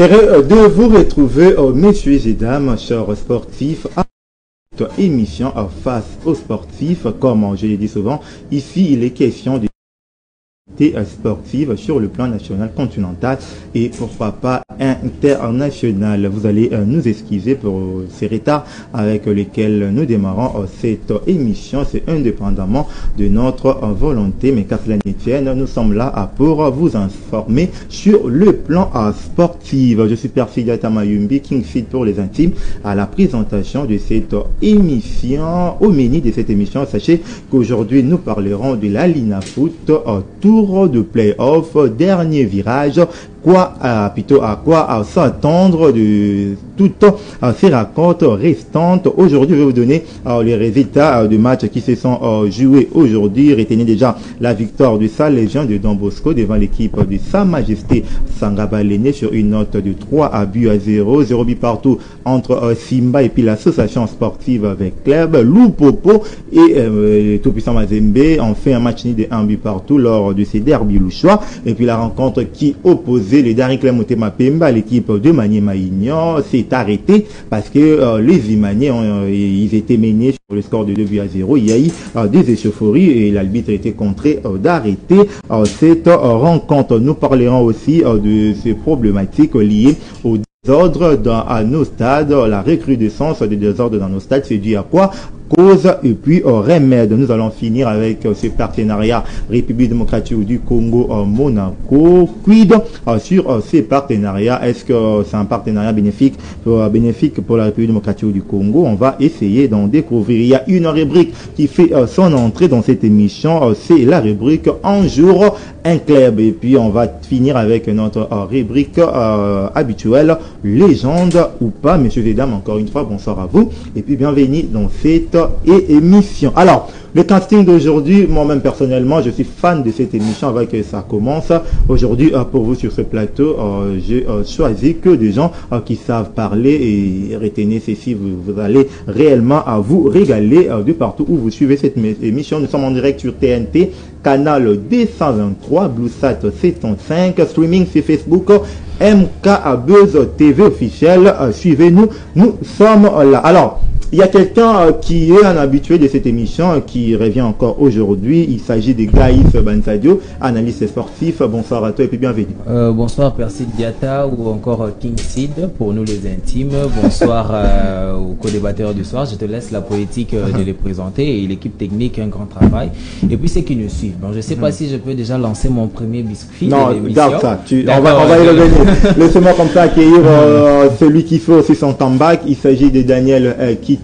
Heureux de vous retrouver, messieurs et dames, chers sportifs, à notre émission face aux sportifs. Comme je l'ai dit souvent, ici il est question de sportive sur le plan national, continental et pourquoi pas international. Vous allez nous excuser pour ces retards avec lesquels nous démarrons cette émission. C'est indépendamment de notre volonté, mais qu'à cela ne tienne, nous sommes là pour vous informer sur le plan sportif. Je suis Perfidiata Mayumbi, King Fit pour les intimes, à la présentation de cette émission. Au menu de cette émission, sachez qu'aujourd'hui nous parlerons de la Lina Foot, tour de play-off, dernier virage. Plutôt à quoi s'attendre de toutes ces rencontres restantes. Aujourd'hui, je vais vous donner les résultats de matchs qui se sont joués aujourd'hui. Retenez déjà la victoire de sa Légion de Don Bosco devant l'équipe de Sa Majesté Sangaba-Léné sur une note de 3-0. 0 but partout entre Simba et puis l'association sportive avec club Loupopo et Tout-Puissant Mazembe ont fait un match ni de 1 but partout lors de ces derbys louchois. Et puis la rencontre qui opposait les Darikle Motema Pemba, l'équipe de Maniema Union, s'est arrêtée parce que les Imaniens ils étaient menés sur le score de 2-0. Il y a eu des échauffourées et l'arbitre a été contraint d'arrêter cette rencontre. Nous parlerons aussi de ces problématiques liées au désordre à nos stades. La recrudescence des désordres dans nos stades, c'est dû à quoi? Cause et puis remède. Nous allons finir avec ce partenariat République démocratique du Congo Monaco. Quid sur ces partenariats? Est-ce que c'est un partenariat bénéfique pour la République démocratique du Congo? On va essayer d'en découvrir. Il y a une rubrique qui fait son entrée dans cette émission, c'est la rubrique Un jour un club. Et puis on va finir avec notre rubrique habituelle, légende ou pas. Messieurs et dames, encore une fois, bonsoir à vous et puis bienvenue dans cette émission. Alors, le casting d'aujourd'hui, moi-même personnellement, je suis fan de cette émission avant que ça commence. Aujourd'hui, pour vous sur ce plateau, j'ai choisi que des gens qui savent parler et retenez ceci, vous allez réellement vous régaler de partout où vous suivez cette émission. Nous sommes en direct sur TNT, canal 223, BlueSat 75, streaming sur Facebook, MK Buzz TV officiel. Suivez-nous, nous sommes là. Alors, il y a quelqu'un qui est un habitué de cette émission qui revient encore aujourd'hui. Il s'agit de Gaïs Bansadio, analyste sportif. Bonsoir à toi et puis bienvenue. Bonsoir Percy Diata ou encore King Sid pour nous les intimes. Bonsoir aux co-débatteurs du soir. Je te laisse la politique de les présenter et l'équipe technique, un grand travail. Et puis ceux qui nous suivent. Bon, je ne sais pas si je peux déjà lancer mon premier biscuit. Non, garde ça. On va y revenir. Laissez-moi comme ça accueillir celui qui fait aussi son comeback. Il s'agit de Daniel Kitenge.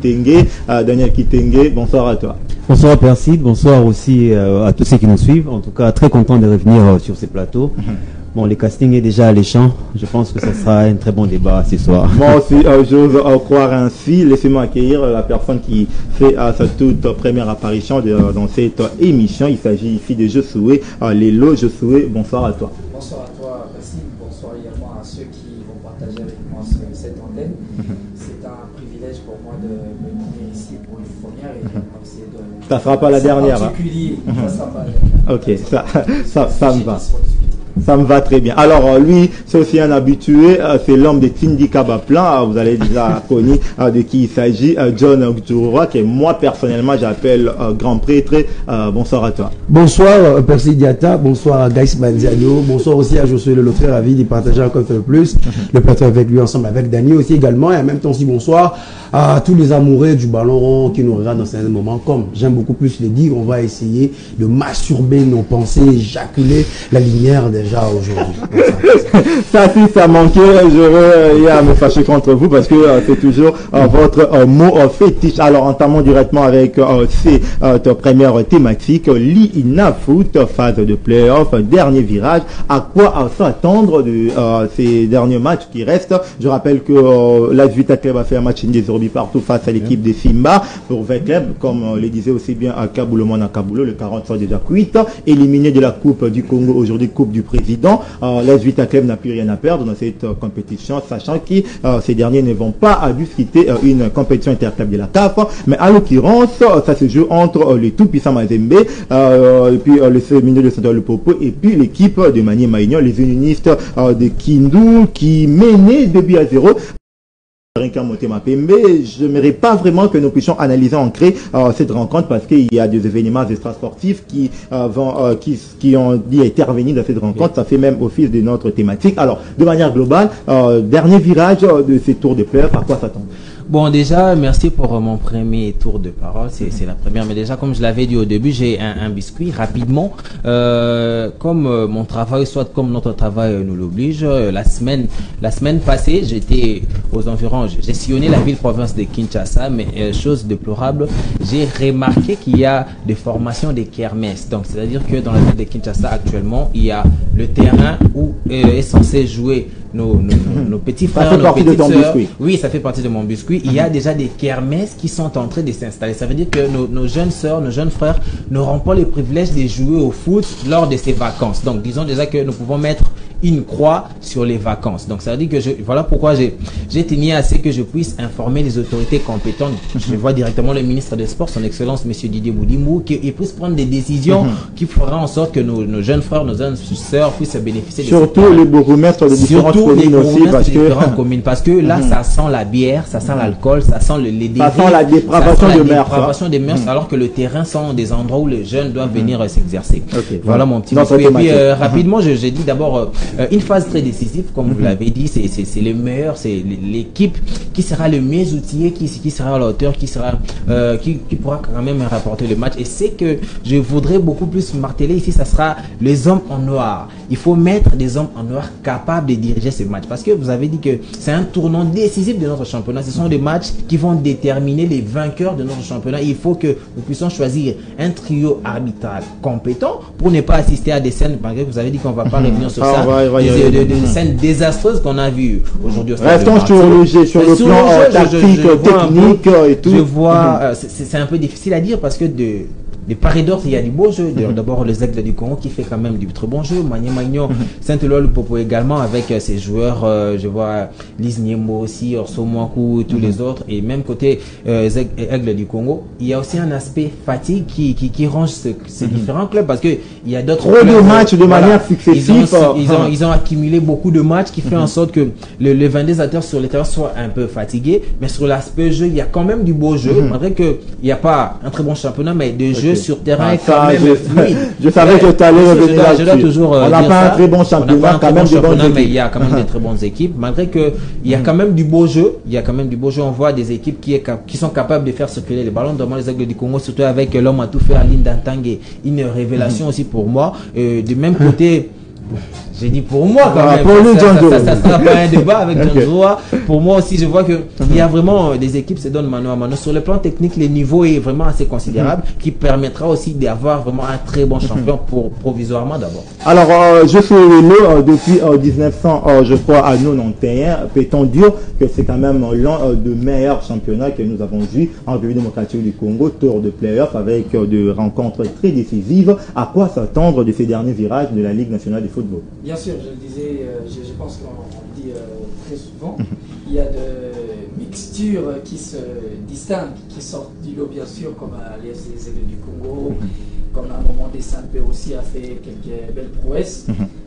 Daniel Kitenge, bonsoir à toi. Bonsoir Percy, bonsoir aussi à tous ceux qui nous suivent. En tout cas, très content de revenir sur ces plateaux. Bon, le casting est déjà alléchant. Je pense que ce sera un très bon débat ce soir. Moi aussi, j'ose croire ainsi. Laissez-moi accueillir la personne qui fait sa toute première apparition dans cette émission. Il s'agit ici de Josué Lelo. Josué, bonsoir à toi. Bonsoir à toi, Percy. Bonsoir également à ceux qui vont partager avec moi cette antenne. C'est un privilège pour moi de venir ici pour une première et essayer de... Ça ne sera pas la dernière. Particulier. Ça sera pas la dernière. Ok, ça me va. Ça me va très bien. Alors, lui, c'est aussi un habitué, c'est l'homme de Tindi Kabaplan. Vous allez déjà connaître de qui il s'agit, John Gdouroua, que moi, personnellement, j'appelle grand prêtre. Bonsoir à toi. Bonsoir, Percy Diata. Bonsoir à Gaïs Banziano. Bonsoir aussi à Josué Lelo, très ravi de partager encore un peu plus le plateau avec lui, ensemble avec Dani aussi également. Et en même temps aussi, bonsoir à tous les amoureux du ballon rond qui nous regardent dans certains moments. Comme j'aime beaucoup plus le dire, on va essayer de masturber nos pensées, éjaculer la lumière déjà aujourd'hui. Ça, si ça manquait, je vais me fâcher contre vous parce que c'est toujours votre mot fétiche. Alors, entamons directement avec cette première thématique, l'Ina Foot, phase de play-off, dernier virage. À quoi s'attendre de ces derniers matchs qui restent? Je rappelle que la Vita Club a fait un match des Orbi partout face à l'équipe de Simba pour 20 clubs, comme le disait aussi bien à Kaboulomon à Kaboulo, le 40 sont déjà cuites, éliminé de la Coupe du Congo, aujourd'hui Coupe du Président. président. Les Vita Club n'a plus rien à perdre dans cette compétition, sachant que ces derniers ne vont pas discuter une compétition interclub de la CAF. Mais à l'occurrence, ça se joue entre le tout puissant Mazembe, et puis le séminaire de Santo Lupopo, et puis l'équipe de Maniema Maignan, les unionistes de Kindu, qui menaient 2-0. Je n'aimerais pas vraiment que nous puissions analyser en créer cette rencontre, parce qu'il y a des événements extrasportifs qui ont dit intervenir dans cette rencontre. Ça fait même office de notre thématique. Alors, de manière globale, dernier virage de ces tours de playoff, à quoi s'attendre? Bon, déjà, merci pour mon premier tour de parole. C'est la première. Mais déjà, comme je l'avais dit au début, j'ai un biscuit rapidement. Comme mon travail, soit comme notre travail nous l'oblige, la semaine passée, j'étais aux environs, j'ai sillonné la ville-province de Kinshasa, mais chose déplorable, j'ai remarqué qu'il y a des formations des kermesses. Donc, c'est-à-dire que dans la ville de Kinshasa, actuellement, il y a le terrain où est censé jouer nos petits frères, nos petites sœurs. Oui, ça fait partie de mon biscuit. Il y a déjà des kermesses qui sont en train de s'installer. Ça veut dire que nos jeunes sœurs, nos jeunes frères n'auront pas le privilège de jouer au foot lors de ces vacances. Donc, disons déjà que nous pouvons mettre une croix sur les vacances. Donc, ça veut dire que voilà pourquoi j'ai tenu à ce que je puisse informer les autorités compétentes. Je vois directement le ministre des Sports, son Excellence, Monsieur Didier Boudimou, qu'il puisse prendre des décisions qui feront en sorte que nos jeunes frères, nos jeunes sœurs puissent bénéficier de surtout les bourgmestres de différentes communes aussi, parce que là, ça sent la bière, ça sent l'alcool, ça sent les dérives, ça sent la dépravation des mœurs, alors que le terrain sont des endroits où les jeunes doivent venir s'exercer. Okay, voilà mon petit biscuit. Et puis rapidement, j'ai dit d'abord une phase très décisive, comme vous l'avez dit, c'est le meilleur, c'est l'équipe qui sera le mieux outillé, qui sera à la hauteur, qui pourra quand même rapporter le match. Et c'est que je voudrais beaucoup plus marteler ici, ça sera les hommes en noir. Il faut mettre des hommes en noir capables de diriger ce match, parce que vous avez dit que c'est un tournant décisif de notre championnat. Ce sont des matchs qui vont déterminer les vainqueurs de notre championnat. Il faut que nous puissions choisir un trio arbitral compétent pour ne pas assister à des scènes, malgré que vous avez dit qu'on ne va pas revenir sur ça, des scènes désastreuses qu'on a vues aujourd'hui. Restons sur le plan tactique, technique et tout. Je vois, c'est un peu difficile à dire, parce que de part et d'autre, il y a du beau jeu. D'abord, les Aigles du Congo qui fait quand même du très bon jeu. Maniema Maignan, Saint-Éloi Lupopo également, avec ses joueurs, je vois Lise Niembo aussi, Orso Mwaku et tous les autres. Et même côté Aigles du Congo, il y a aussi un aspect fatigue qui range ces différents clubs, parce que il y a d'autres clubs. Trop de matchs de manière successive. Ils ont accumulé beaucoup de matchs qui fait en sorte que les 22 acteurs sur le terrain soient un peu fatigués. Mais sur l'aspect jeu, il y a quand même du beau jeu, malgré qu'il n'y a pas un très bon championnat, mais des jeux sur terrain quand même fluide. Je savais que tu allais revenir là-dessus. Je dois toujours on n'a pas un très bon championnat, quand même, mais il y a quand même des très bonnes équipes, malgré que il y a quand même du beau jeu. Il y a quand même du beau jeu. On voit des équipes qui sont capables de faire circuler les ballons, notamment les Aigles du Congo, surtout avec l'homme à tout faire, Aline Dantangue, une révélation aussi pour moi. Du même côté, j'ai dit pour moi quand même, ça sera pas un débat avec John Zoua. Pour moi aussi, je vois que il y a vraiment des équipes se donnent mano à mano. Sur le plan technique, le niveau est vraiment assez considérable, qui permettra aussi d'avoir vraiment un très bon champion provisoirement d'abord. Alors, je suis le depuis 1900, je crois, à 91. Peut-on dire que c'est quand même l'un des meilleurs championnats que nous avons vu en République démocratique du Congo, tour de play-off avec des rencontres très décisives. À quoi s'attendre de ces derniers virages de la Ligue nationale de football? Bien sûr, je le disais, je pense qu'on le dit très souvent, il y a de mixtures qui se distinguent, qui sortent du lot bien sûr, comme les Aigles du Congo, comme à un moment des Saint-Pé aussi a fait quelques belles prouesses.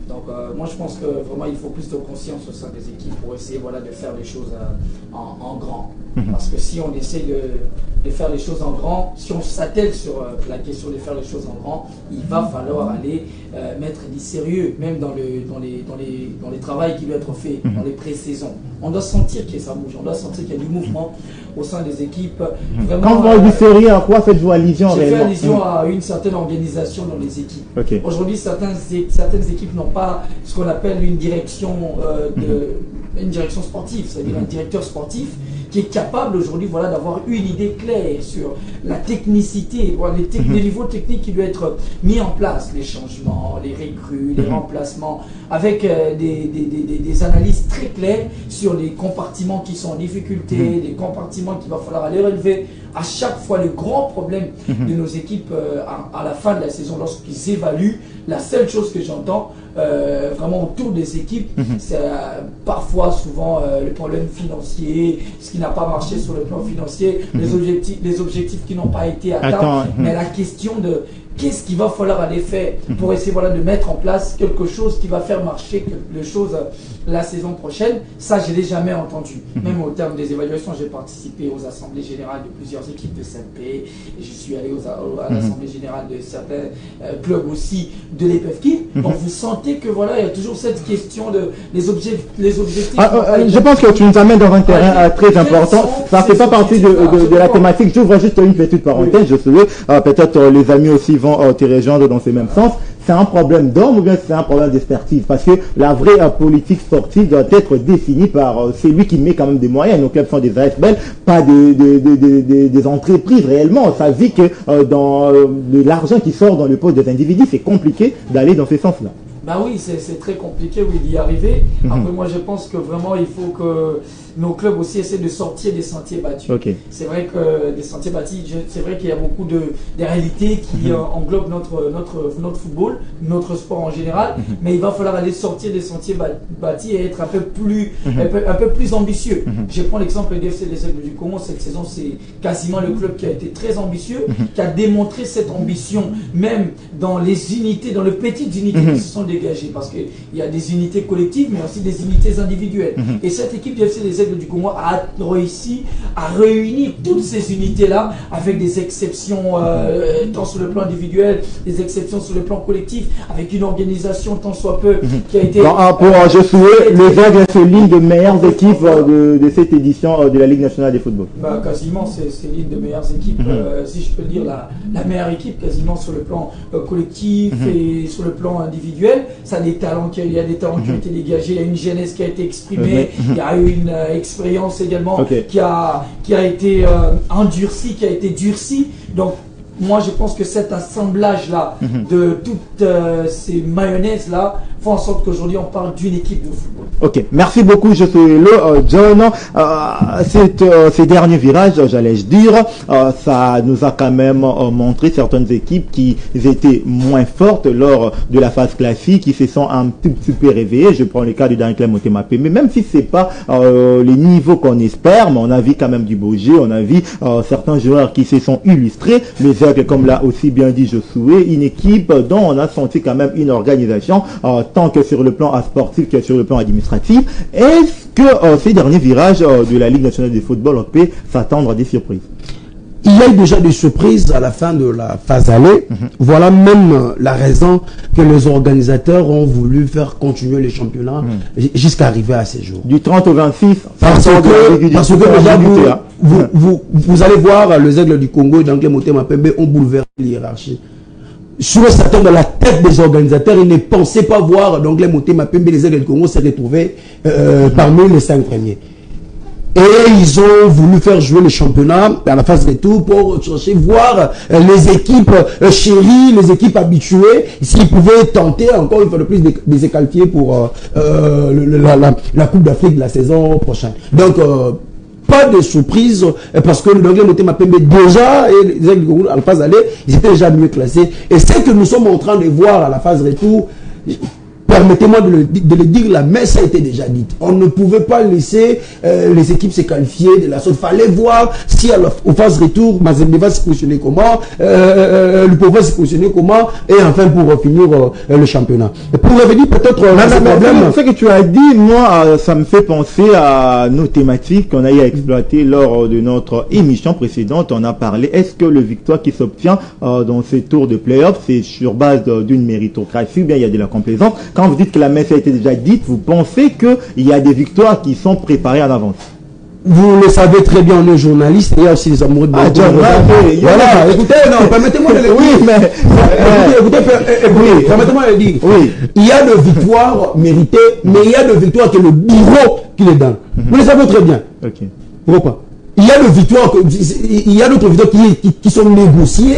Donc moi je pense que vraiment il faut plus de conscience au sein des équipes pour essayer de faire les choses en grand. Parce que si on essaie de faire les choses en grand, si on s'attelle sur la question de faire les choses en grand, il va falloir aller mettre du sérieux, même dans les travaux qui doivent être faits, dans les pré-saisons. On doit sentir que ça bouge, on doit sentir qu'il y a du mouvement au sein des équipes. Vraiment, quand vous parlez du sérieux, à quoi faites-vous allusion réellement? Je fais allusion à une certaine organisation dans les équipes. Aujourd'hui, certaines équipes n'ont pas ce qu'on appelle une direction une direction sportive, c'est-à-dire un directeur sportif qui est capable aujourd'hui d'avoir une idée claire sur la technicité, les niveaux techniques qui doivent être mis en place, les changements, les recrues, les remplacements, avec des analyses très claires sur les compartiments qui sont en difficulté, des compartiments qu'il va falloir aller relever. À chaque fois, le grand problème de nos équipes à la fin de la saison, lorsqu'ils évaluent, la seule chose que j'entends vraiment autour des équipes, c'est parfois, souvent, le problème financier, ce qui n'a pas marché sur le plan financier, les objectifs qui n'ont pas été atteints, mais la question de qu'est-ce qu'il va falloir aller faire pour essayer de mettre en place quelque chose qui va faire marcher quelque chose la saison prochaine. Ça, je ne l'ai jamais entendu. Même au terme des évaluations, j'ai participé aux assemblées générales de plusieurs équipes de CMP. Je suis allé à l'assemblée générale de certains clubs aussi de l'EPFKIF. Donc vous sentez que il y a toujours cette question de les objectifs. Je pense que tu nous amènes dans un terrain très important. Ça ne fait pas partie de la thématique. J'ouvre juste une petite parenthèse. Je souhaite peut-être les amis aussi vont te rejoindre dans ce même sens. C'est un problème d'homme ou bien c'est un problème d'expertise? Parce que la vraie politique sportive doit être définie par celui qui met quand même des moyens. Nos clubs sont des ASBL, pas des entreprises réellement. Ça dit que dans l'argent qui sort dans le poste des individus, c'est compliqué d'aller dans ce sens-là. Ben oui, c'est très compliqué d'y arriver. Après, moi, je pense que vraiment, il faut que nos clubs aussi essaient de sortir des sentiers battus. C'est vrai que des sentiers battus, c'est vrai qu'il y a beaucoup de réalités qui englobent notre football, notre sport en général, mais il va falloir aller sortir des sentiers battus et être un peu plus ambitieux. Je prends l'exemple de l'FC des Aigles du Congo. Cette saison, c'est quasiment le club qui a été très ambitieux, qui a démontré cette ambition, même dans les unités, dans les petites unités qui se sont dégagées, parce qu'il y a des unités collectives, mais aussi des unités individuelles. Et cette équipe du FC des Aigles du Congo a réussi à réunir toutes ces unités-là avec des exceptions tant sur le plan individuel, des exceptions sur le plan collectif, avec une organisation tant soit peu qui a été... je souhaite les Aigles, c'est l'une des meilleures équipes de cette édition de la Ligue nationale de football. Quasiment, c'est l'une des meilleures équipes, si je peux dire la meilleure équipe quasiment sur le plan collectif et sur le plan individuel. Ça a des talents, il y a des talents qui ont été dégagés, il y a une jeunesse qui a été exprimée, il y a eu une expérience également qui a été endurcie, qui a été durcie. Donc moi je pense que cet assemblage-là de toutes ces mayonnaises-là font en sorte qu'aujourd'hui on parle d'une équipe de football. Ok, merci beaucoup, je suis John. Ces derniers virages, j'allais dire, ça nous a quand même montré certaines équipes qui étaient moins fortes lors de la phase classique, qui se sont un tout petit peu réveillées. Je prends le cas du dernier club Motema Pembe, même si c'est pas les niveaux qu'on espère, mais on a vu quand même du beau jeu, on a vu certains joueurs qui se sont illustrés. Les Aigles, comme l'a aussi bien dit Josué, une équipe dont on a senti quand même une organisation, tant que sur le plan sportif que sur le plan administratif. Est-ce que ces derniers virages de la Ligue nationale de football, on peut s'attendre à des surprises? Il y a eu déjà des surprises à la fin de la phase aller. Voilà même la raison que les organisateurs ont voulu faire continuer les championnats jusqu'à arriver à ces jours. Du 30 au 26, parce que déjà vous allez voir, les Aigles du Congo et d'Anglais Motema Pembe ont bouleversé l'hiérarchie. Sur certains dans la tête des organisateurs, ils ne pensaient pas voir d'Anglais Motema Pembe, les Aigles du Congo se retrouver parmi les 5 premiers. Et ils ont voulu faire jouer le championnat à la phase retour pour chercher, voir les équipes chéries, les équipes habituées, s'ils pouvaient tenter encore une fois de plus de les qualifier pour la Coupe d'Afrique de la saison prochaine. Donc, pas de surprise, parce que l'Anglais Motema Pembe déjà, et les Aigles du Congo à la phase aller, ils étaient déjà mieux classés. Et ce que nous sommes en train de voir à la phase retour, permettez-moi de le dire, la messe a été déjà dite. On ne pouvait pas laisser les équipes se qualifier de la sorte. Il fallait voir si au phase retour, Mazembe va se positionner comment, Lupo va se positionner comment, et enfin pour finir le championnat. Et pour revenir peut-être ce que tu as dit, moi, ça me fait penser à nos thématiques qu'on a eu à exploiter lors de notre émission précédente. On a parlé, est-ce que le victoire qui s'obtient dans ces tours de play-off, c'est sur base d'une méritocratie ou bien il y a de la complaisance? Quand vous dites que la messe a été déjà dite, vous pensez qu'il y a des victoires qui sont préparées en avance? Vous le savez très bien, on est journaliste, il y a aussi les amoureux de voilà, écoutez, non, permettez-moi de le dire. Oui, mais permettez-moi de le dire. Oui. Il y a de victoires méritées, mais il y a de victoires que le bureau qui les donne. Vous le savez très bien. Pourquoi? Il y a de victoires, il y a d'autres victoires qui sont négociées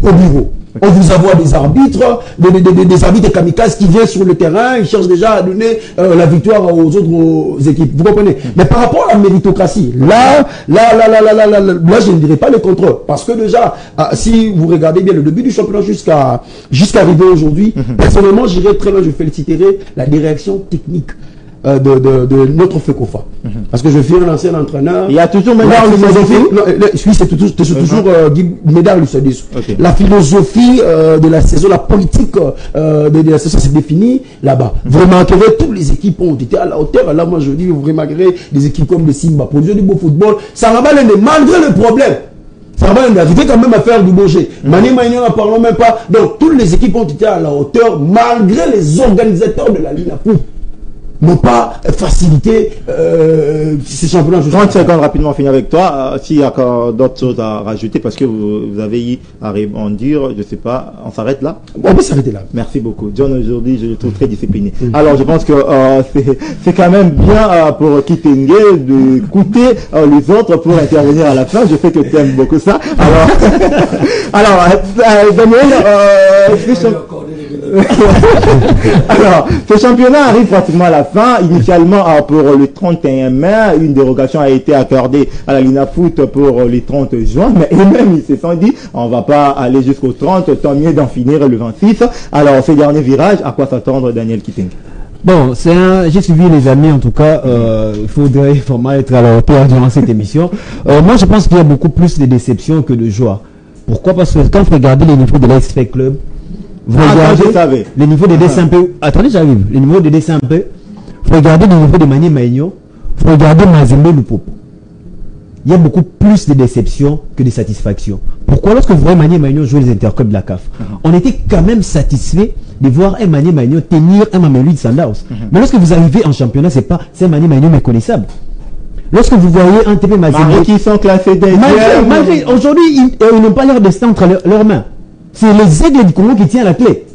au bureau. On vous envoie des arbitres, des arbitres kamikazes qui viennent sur le terrain, ils cherchent déjà à donner la victoire aux autres équipes. Vous comprenez? Mais par rapport à la méritocratie, là, je ne dirais pas le contraire. Parce que déjà, si vous regardez bien le début du championnat jusqu'à arriver aujourd'hui, personnellement, j'irais très loin, je féliciterai la direction technique de notre FECOFA. Parce que je suis un ancien entraîneur. Il y a toujours Médard Lui, c'est toujours Guy Médard Lusadis. La philosophie de la saison, la politique de la saison s'est définie là-bas. Vous remarquerez, toutes les équipes ont été à la hauteur. Là, moi, je dis, vous remarquerez des équipes comme le Simba, produisent du beau football. Ça va l'aider, malgré le problème. Ça va arriver quand même à faire du beau jeu. Mani Maignan, n'en parlons même pas. Donc, toutes les équipes ont été à la hauteur, malgré les organisateurs de la Ligue Napo. N'ont pas facilité ces championnats. 30 secondes rapidement, fini avec toi. S'il y a encore d'autres choses à rajouter, parce que vous avez eu à rebondir, je ne sais pas, on s'arrête là? On peut s'arrêter là. Merci beaucoup. John, aujourd'hui, je le trouve très discipliné. Alors, je pense que c'est quand même bien pour Kitenge d'écouter les autres pour intervenir à la fin. Je sais que tu aimes beaucoup ça. Daniel, alors, ce championnat arrive pratiquement à la fin. Initialement, pour le 31 mai, une dérogation a été accordée à la Lina Foot pour le 30 juin. Mais eux-mêmes, ils se sont dit, on va pas aller jusqu'au 30, tant mieux d'en finir le 26. Alors, ce dernier virage, à quoi s'attendre, Daniel Kitenge? Bon, j'ai suivi les amis, en tout cas, il faudrait vraiment être à la hauteur durant cette émission. Moi, je pense qu'il y a beaucoup plus de déception que de joie. Pourquoi? Parce que quand vous regardez les niveaux de l'X-Fake Club, vous regardez les niveaux de DSMP. Attendez, j'arrive. Les niveaux de DSMP. Vous regardez les niveaux de Mani Maignan. Vous regardez Mazembe Lupopo. Il y a beaucoup plus de déception que de satisfaction. Pourquoi? Lorsque vous voyez Mani Maignan jouer les interclubs de la CAF, on était quand même satisfait de voir un Mani Maignan tenir un Mamelodi Sundowns. Mais lorsque vous arrivez en championnat, c'est un Mani Maignan méconnaissable. Lorsque vous voyez un TP Mazembe qui sont classés derrière. Aujourd'hui, ils n'ont pas leur destin entre leurs mains. C'est les Aigles du Congo qui tiennent la clé.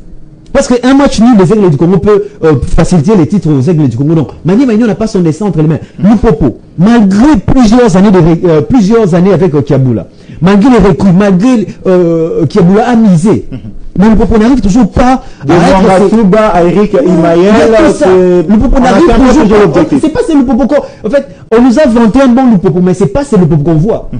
Parce qu'un match nul des Aigles du Congo peut faciliter les titres aux Aigles du Congo. Donc, Mani Maignan n'a pas son destin entre les mains. Lupopo, malgré plusieurs années avec Kiaboula, malgré les recrues, malgré Kiaboula a misé, mais Lupopo n'arrive toujours pas à Souba, à Eric Imaël. Lupopo n'arrive toujours pas. C'est pas Lupopo. En fait, on nous a vanté un bon Lupopo, mais c'est pas Lupopo qu'on voit.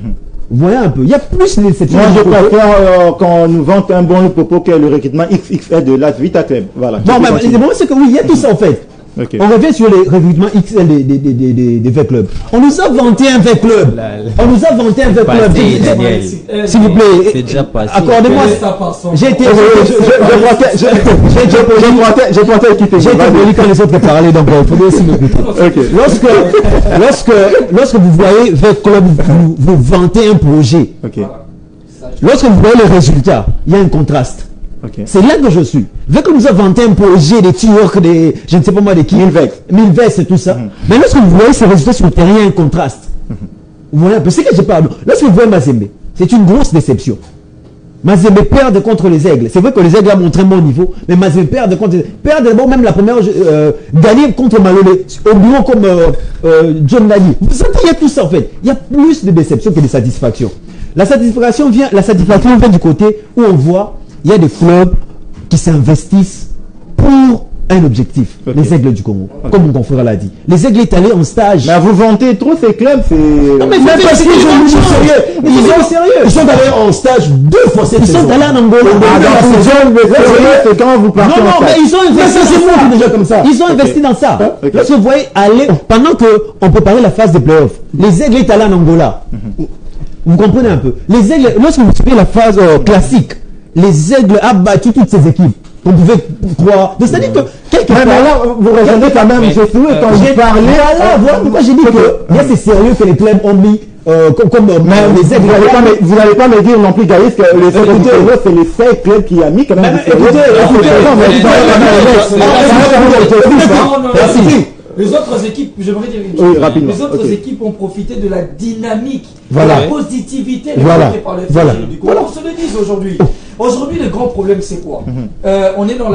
Vous voyez un peu, il y a plus de déception. Moi, je préfère qu'on nous vante un bon Lupopo que le recrutement XXL de Las Vita Club. Voilà. Non, mais c'est que oui, il y a tout ça en fait. Okay. On revient sur les recrutements XL des V clubs. On nous a vanté un V club. On nous a vanté un V club. S'il vous plaît, c'est déjà passé. Accordez-moi. J'ai été poli quand les autres parlaient, donc il faudrait aussi m'écouter. Lorsque vous voyez V club, vous vantez un projet. Lorsque vous voyez les résultats, il y a un contraste. C'est là que je suis. Vu que nous avons vanté un projet des tueurs, je ne sais pas moi, des qui, Milves et tout ça. Mais lorsque vous voyez ces résultats sur le terrain, il y a un contraste. Vous voyez un peu, c'est que je parle. Lorsque vous voyez Mazembe, c'est une grosse déception. Mazembe perd contre les Aigles. C'est vrai que les Aigles ont montré un bon niveau, mais Mazembe perd contre les Aigles. Perd d'abord même la première, gagner contre Malolé, au bureau comme John Nani. Vous sentez, il y a tout ça en fait. Il y a plus de déception que de satisfaction. La satisfaction vient du côté où on voit il y a des clubs qui s'investissent pour un objectif. Les Aigles du Congo, comme mon confrère l'a dit. Les Aigles est allé en stage. Mais vous vantez trop ces clubs, c'est... Non mais parce qu'ils sont sérieux. Ils sont allés en stage 2 fois cette saison. Ils sont allés en Angola. C'est quand vous partez en stage. Non, mais ils ont investi. C'est déjà comme ça. Ils ont investi dans ça. Lorsque vous voyez aller, pendant qu'on peut parler de la phase des playoffs, les Aigles est allés en Angola. Vous comprenez un peu. Les Aigles, lorsque vous suivez la phase classique, les Aigles a battu toutes ces équipes. On pouvait croire. C'est-à-dire que quelque part, là, vous rejoignez quand même Jésus quand j'ai parlé. Voilà pourquoi j'ai dit que c'est sérieux que les clubs ont mis comme les Aigles. Vous n'allez pas me dire non plus, Gaïs, que les Aigles, c'est les 5 clubs qui a mis quand même. Les autres équipes, j'aimerais dire une chose. Rapidement. Les autres équipes ont profité de la dynamique, voilà. de la positivité voilà. par les voilà. du Congo. On se le dise aujourd'hui. Aujourd'hui, le grand problème, c'est quoi? On est dans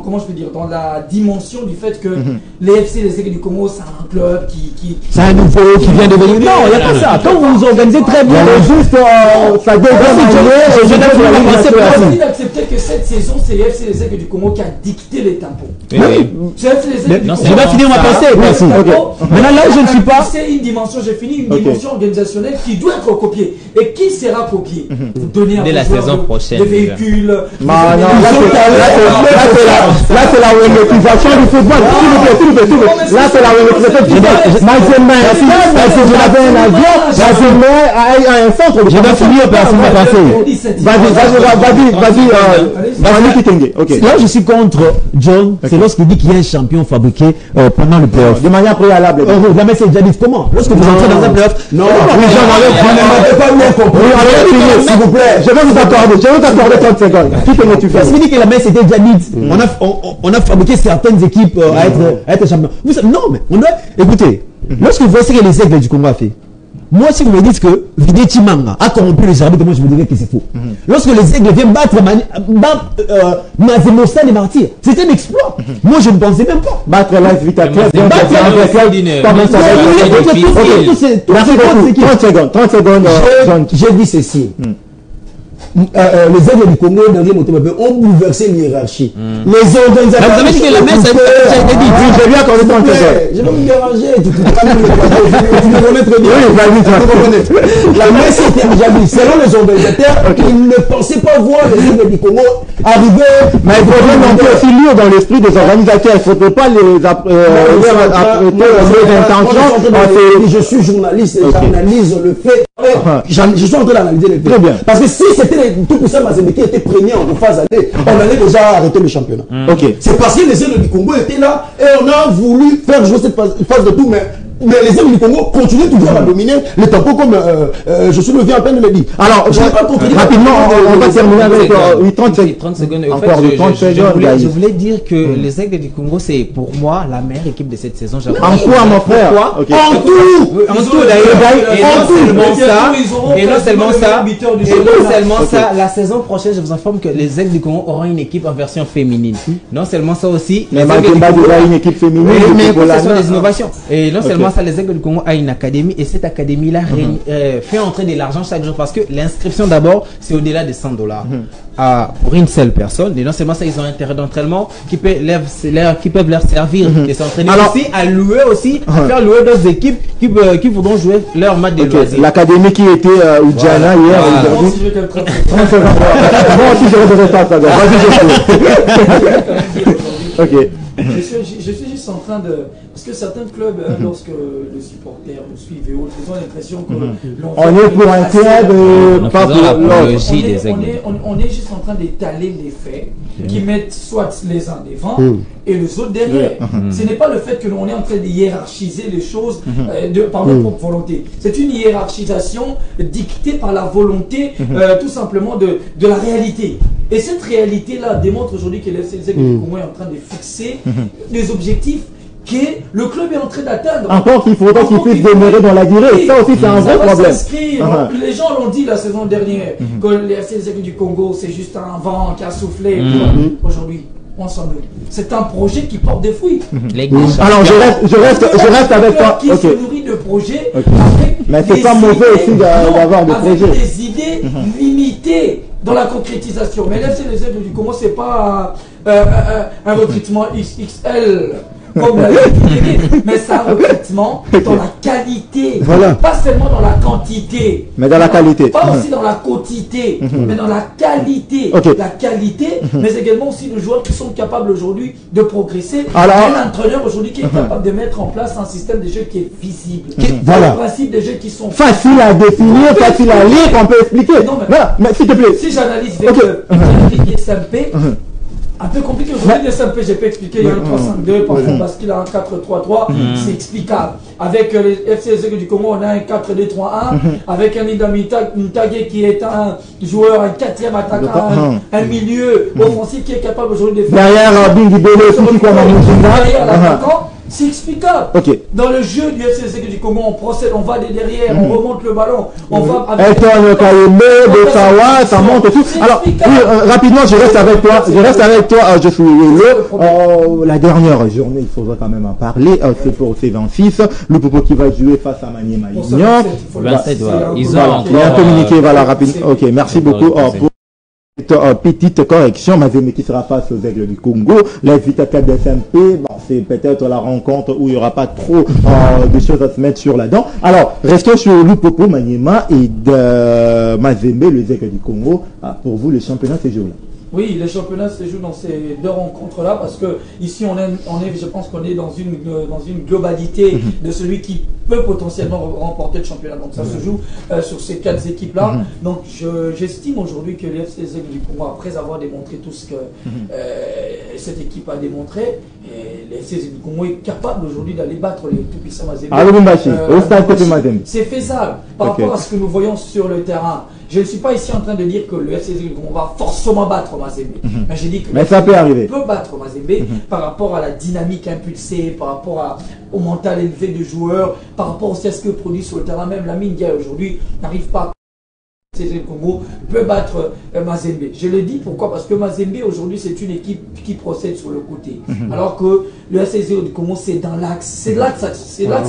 comment je peux dire, dans la dimension du fait que les FC, les Aigles du Congo, c'est un club qui c'est un nouveau qui vient de venir. Non, il n'y a pas ça. Quand vous vous organisez très bien, juste, ça je d'accepter que cette saison, c'est les FC, les Aigles du Congo qui a dicté les tempos. C'est FC, les Aigles du Congo. Je vais finir ma pensée. Merci. Maintenant, là où je ne suis pas. C'est une dimension, j'ai fini, une dimension organisationnelle qui doit être copiée. Et qui sera copié? Vous donnez dès la saison prochaine. Des véhicules. Non, là, c'est la monétisation du football. Là, c'est la monétisation. Je n'avais un avion, un centre. Je vais finir par ma pensée. Vas-y. Là, je suis contre John, c'est lorsqu'il dit qu'il y a un champion fabriqué pendant le playoff. De manière préalable. La messe est déjà dit comment? Lorsque vous entrez dans un playoff. Non, s'il vous plaît. Je vais vous accorder 30 secondes. Qui tu fais? Parce qu'il dit que la messe était déjà dite. On a fabriqué certaines équipes à être champion. Vous savez, non, mais on doit. Écoutez, lorsque vous voyez ce que les Aigles du Congo a fait, moi, si vous me dites que Vidé Chimanga a corrompu les arbitres, moi je vous dirais que c'est faux. Lorsque les Aigles viennent battre Mazembe au Stade des Martyrs, c'est un exploit. Moi, je ne pensais même pas. Battre l'AS Vita Club, comment ça va? 30 secondes. J'ai dit ceci. Les Aigles du Congo ont bouleversé l'hiérarchie. Les organisateurs. Vous avez dit que la messe a été dit. J'ai bien accordé 30 secondes. Je vais me déranger. Tu me remettre bien. La messe était déjà dit. Selon les organisateurs, ils ne pensaient pas voir les Aigles du Congo arriver. Mais le problème est aussi lourd dans l'esprit des organisateurs. Il ne faudrait pas les apprêter les intentions. Je suis journaliste et j'analyse le fait. Je suis en train d'analyser le fait. Très bien. Parce que si c'était tout pour ça, Mazembe qui était prégnant en phase aller, on allait déjà arrêter le championnat. C'est parce que les Aigles du Congo étaient là et on a voulu faire jouer cette phase de tout, mais les Aigles du Congo continuent toujours à dominer les tempos comme je suis le vieux à peine de le dire. Alors, je ne vais pas continuer. Rapidement, on va terminer avec 30 secondes. Encore de 30 secondes. Je voulais dire que les Aigles du Congo, c'est pour moi la meilleure équipe de cette saison. En quoi, mon frère? En tout d'ailleurs. Et non seulement ça, la saison prochaine, je vous informe que les Aigles du Congo auront une équipe en version féminine. Non seulement ça aussi. Mais Makemba aura une équipe féminine. Mais ce sont des innovations. Et non seulement ça, les Aigles du Congo a une académie et cette académie-là fait entrer de l'argent chaque jour parce que l'inscription d'abord, c'est au-delà de $100 pour une seule personne. Et non seulement ça, ils ont un terrain d'entraînement qui peuvent leur servir de s'entraîner aussi, à louer aussi, à faire louer d'autres équipes qui voudront jouer leur match de loisirs. L'académie qui était Udjana hier. Moi aussi, je vais 30 secondes. Moi aussi, je vais 30 secondes. Vas-y, je suis. Ok. Je suis juste en train de... Parce que certains clubs, lorsque le supporter nous suit et autres, ils ont l'impression que... On est pour un club, pas pour l'autre. On est juste en train d'étaler les faits qui mettent soit les uns devant et les autres derrière. Ce n'est pas le fait que l'on est en train de hiérarchiser les choses par notre propre volonté. C'est une hiérarchisation dictée par la volonté tout simplement de la réalité. Et cette réalité-là démontre aujourd'hui que les Aigles du Congo est en train de fixer des objectifs que le club est en train d'atteindre. Encore qu'il faudra qu'il puisse demeurer dans la durée. Ça aussi, c'est un vrai problème. Les gens l'ont dit la saison dernière, que les Aigles du Congo, c'est juste un vent qui a soufflé. Aujourd'hui, on s'en doute. C'est un projet qui porte des fruits. Alors, je reste avec toi. Qui se nourrit de projets. Mais c'est pas mauvais aussi d'avoir des projets. Avec des idées limitées dans la concrétisation. Mais là, c'est les Aigles du Congo, c'est pas un recrutement XXL. Comme mais c'est un recrutement dans la qualité, pas seulement dans la quantité, mais dans la qualité, pas aussi dans la quantité, mais dans la qualité, la qualité, mais également aussi de joueurs qui sont capables aujourd'hui de progresser. Alors, un entraîneur aujourd'hui qui est capable de mettre en place un système de jeu qui est visible, un principe de jeu qui sont facile à définir, facile à lire, qu'on peut expliquer. Non, mais s'il te plaît, si j'analyse les SMP, un peu compliqué aujourd'hui, le SMP, j'ai pas expliqué, il y a un 3-5-2 parfois parce qu'il a un 4-3-3, c'est explicable. Avec les FC Aigles du Congo, on a un 4-2-3-1, avec un Ntage qui est un joueur, un 4e attaquant, un milieu offensif qui est capable aujourd'hui de faire. Derrière l'attaquant, C'est explicable. Dans le jeu du FC du Congo, on procède, on va de derrière, on remonte le ballon, on va avec ça monte et tout. Alors, rapidement, je reste avec toi, je suis la dernière journée, il faudra quand même en parler, c'est pour C26, le Popo qui va jouer face à Maniema Union. 27, il y a un communiqué, voilà, rapidement. Ok, merci beaucoup. Petite correction, Mazembe qui sera face aux Aigles du Congo. La Vita 4 de SMP, bon, c'est peut-être la rencontre où il n'y aura pas trop de choses à se mettre sur la dent. Alors, restons sur Lupopo, Maniema et de Mazembe, les Aigles du Congo. Pour vous, le championnat se joue là. Oui, les championnats se jouent dans ces deux rencontres-là parce que ici je pense qu'on est dans une globalité de celui qui peut potentiellement remporter le championnat. Donc ça se joue sur ces quatre équipes-là. Donc j'estime aujourd'hui que les FC Aigles du Congo, après avoir démontré tout ce que cette équipe a démontré, les FC Aigles du Congo est capable aujourd'hui d'aller battre les tout-puissants Mazembe. C'est faisable par rapport à ce que nous voyons sur le terrain. Je ne suis pas ici en train de dire que le FC Aigles du Congo va forcément battre Mazembe. Mais j'ai dit que ça peut arriver. Peut battre Mazembe par rapport à la dynamique impulsée, par rapport au mental élevé du joueur, par rapport aussi à ce que produit sur le terrain. Même Lamine Dia aujourd'hui n'arrive pas. Le Congo peut battre Mazembe. Je le dis pourquoi? Parce que Mazembe aujourd'hui c'est une équipe qui procède sur le côté. Alors que le FC du Congo c'est dans l'axe. C'est là que ça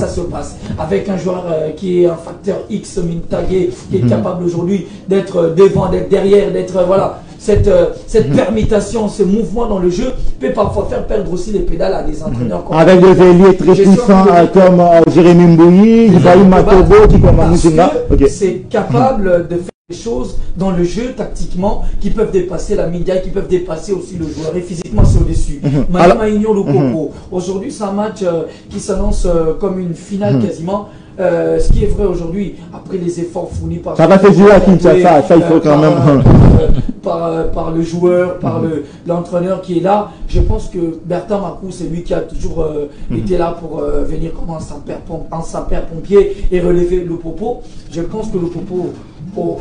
se passe. Avec un joueur qui est un facteur X, Mintagé, qui est capable aujourd'hui d'être devant, d'être derrière, d'être voilà. Cette permutation, ce mouvement dans le jeu peut parfois faire perdre aussi les pédales à des entraîneurs. Avec des ailiers très puissants comme Jérémy Mbouyi, Ibrahim Matobo, qui commence à c'est capable de faire des choses dans le jeu tactiquement qui peuvent dépasser la média, qui peuvent dépasser aussi le joueur et physiquement c'est au-dessus. Maniema Union Lupopo. Aujourd'hui c'est un match qui s'annonce comme une finale quasiment. Ce qui est vrai aujourd'hui, après les efforts fournis par... Ça va se jouer à Kinshasa, ça il faut quand même... par le joueur, par l'entraîneur qui est là. Je pense que Bertrand Makou, c'est lui qui a toujours été là pour venir comme un sapeur-pompier et relever le Popo. Je pense que le Popo, au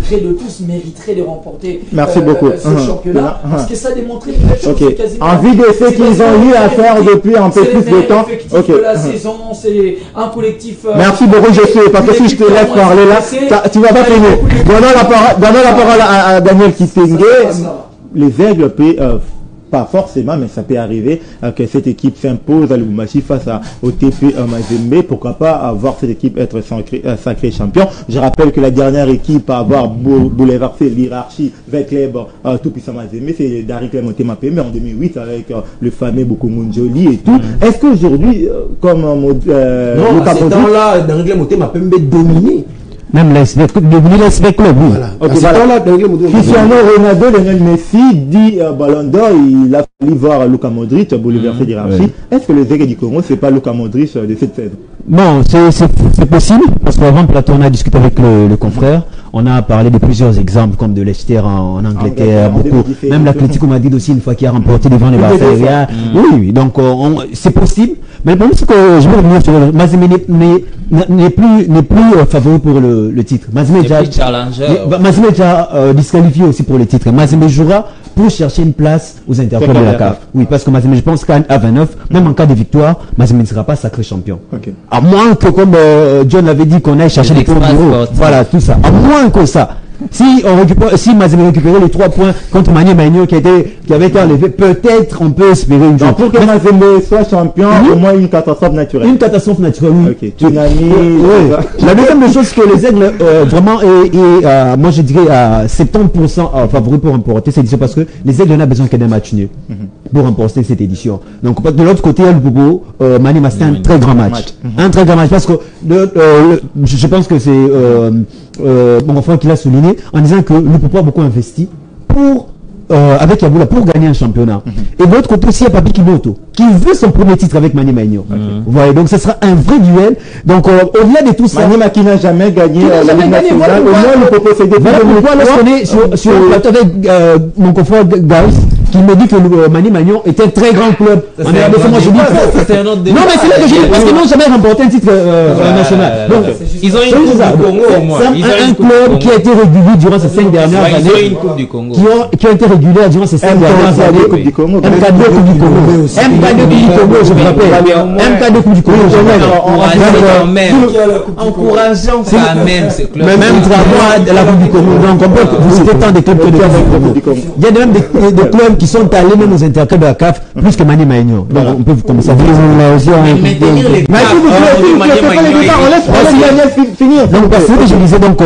gré de tous, mériterait de remporter ce championnat. Parce que ça a démontré quasiment... Envie de ce qu'ils ont eu à faire depuis un peu plus de temps. De la saison, c'est un collectif... Merci beaucoup, je sais, parce que si je te laisse parler là, tu vas pas finir. Donnons la parole à Daniel Kitenge. Les Aigles peuvent pas forcément, mais ça peut arriver que cette équipe s'impose à Lubumbashi face au TP Mazembe. Pourquoi pas voir cette équipe être sacré champion. Je rappelle que la dernière équipe à avoir bouleversé l'hierarchie avec les tout puissant Mazembe, c'est Dari Clémenté Mapembe en 2008 avec le fameux Bokomunjoli et tout. Est-ce qu'aujourd'hui, comme non, à ce temps-là, Dari Clémenté Mapembe dominé. Même l'SV Club, voilà. Cristiano Ronaldo, Lionel Messi dit Ballon d'Or, il a fallu voir Luka Modric bouleverser l'hierarchie. Est-ce que les Aigles du Congo, c'est pas Luka Modric de cette saison? Bon, c'est possible, parce qu'avant Platon, on a discuté avec le confrère, on a parlé de plusieurs exemples, comme de Leicester en Angleterre, beaucoup, même l'Atlético Madrid aussi, une fois qu'il a remporté devant les Barcelone. Oui, donc c'est possible, mais le problème c'est que je vais revenir sur le Mazembe n'est plus favori pour le titre. Mazembe est déjà disqualifié aussi pour le titre. Mazembe jouera pour chercher une place aux interclubs de la CAF. Oui, parce que Mazembe, je pense qu'à 29, même en cas de victoire, Mazembe ne sera pas sacré champion. À moins que, comme John l'avait dit, qu'on aille chercher des points de bureau. Voilà, tout ça. À moins que ça. Si Mazembe récupérait les 3 points contre Maniema Union qui avait été enlevé, peut-être on peut espérer une chose. Pour que Mazembe soit champion, au moins une catastrophe naturelle. Une catastrophe naturelle, oui. Tsunami. La deuxième chose que les Aigles, vraiment, moi je dirais à 70% favoris pour remporter cette édition parce que les Aigles n'ont besoin que d'un match nul pour remporter cette édition. Donc de l'autre côté, le Bobo, Maniema, c'est un très grand match. Un très grand match parce que je pense que c'est mon frère qui l'a souligné en disant que le Popo a beaucoup investi avec Yaboula pour gagner un championnat. Et de l'autre côté aussi, il y a Papi Kimoto qui veut son premier titre avec Maniema Union. Vous voyez, donc ce sera un vrai duel. Donc au-delà de tout ça, Maniema qui n'a jamais gagné la Ligue nationale, au moins le Popo c'est des voilà pourquoi lorsqu'on est sur le plateau avec mon confrère Gauss, qui me dit que le Mani Magnon est un très grand club. En RDC, moi je dis c'est un autre débat. non, mais c'est là que je dis parce qu'ils n'ont jamais remporté un titre national. Donc, ils ont une coupe du Congo au moins. Un club qui a été régulier durant ces 5 dernières années. Ils ont une coupe du Congo. Qui a été régulière durant ces 5 dernières années. Coupe du Congo. MK2 Coupe du Congo. MK2 Coupe du Congo, je me rappelle. MK2 Coupe du Congo. Encourageant quand même ce club. Même Dragon de la Coupe du Congo. Donc on peut vous citer tant de clubs que de Coupe du Congo. Il y a même des clubs qui sont allés même aux interclubs de la CAF plus que Mani Magnon. Donc on peut commencer à dire aussi finir. Donc c'est ce que je disais, donc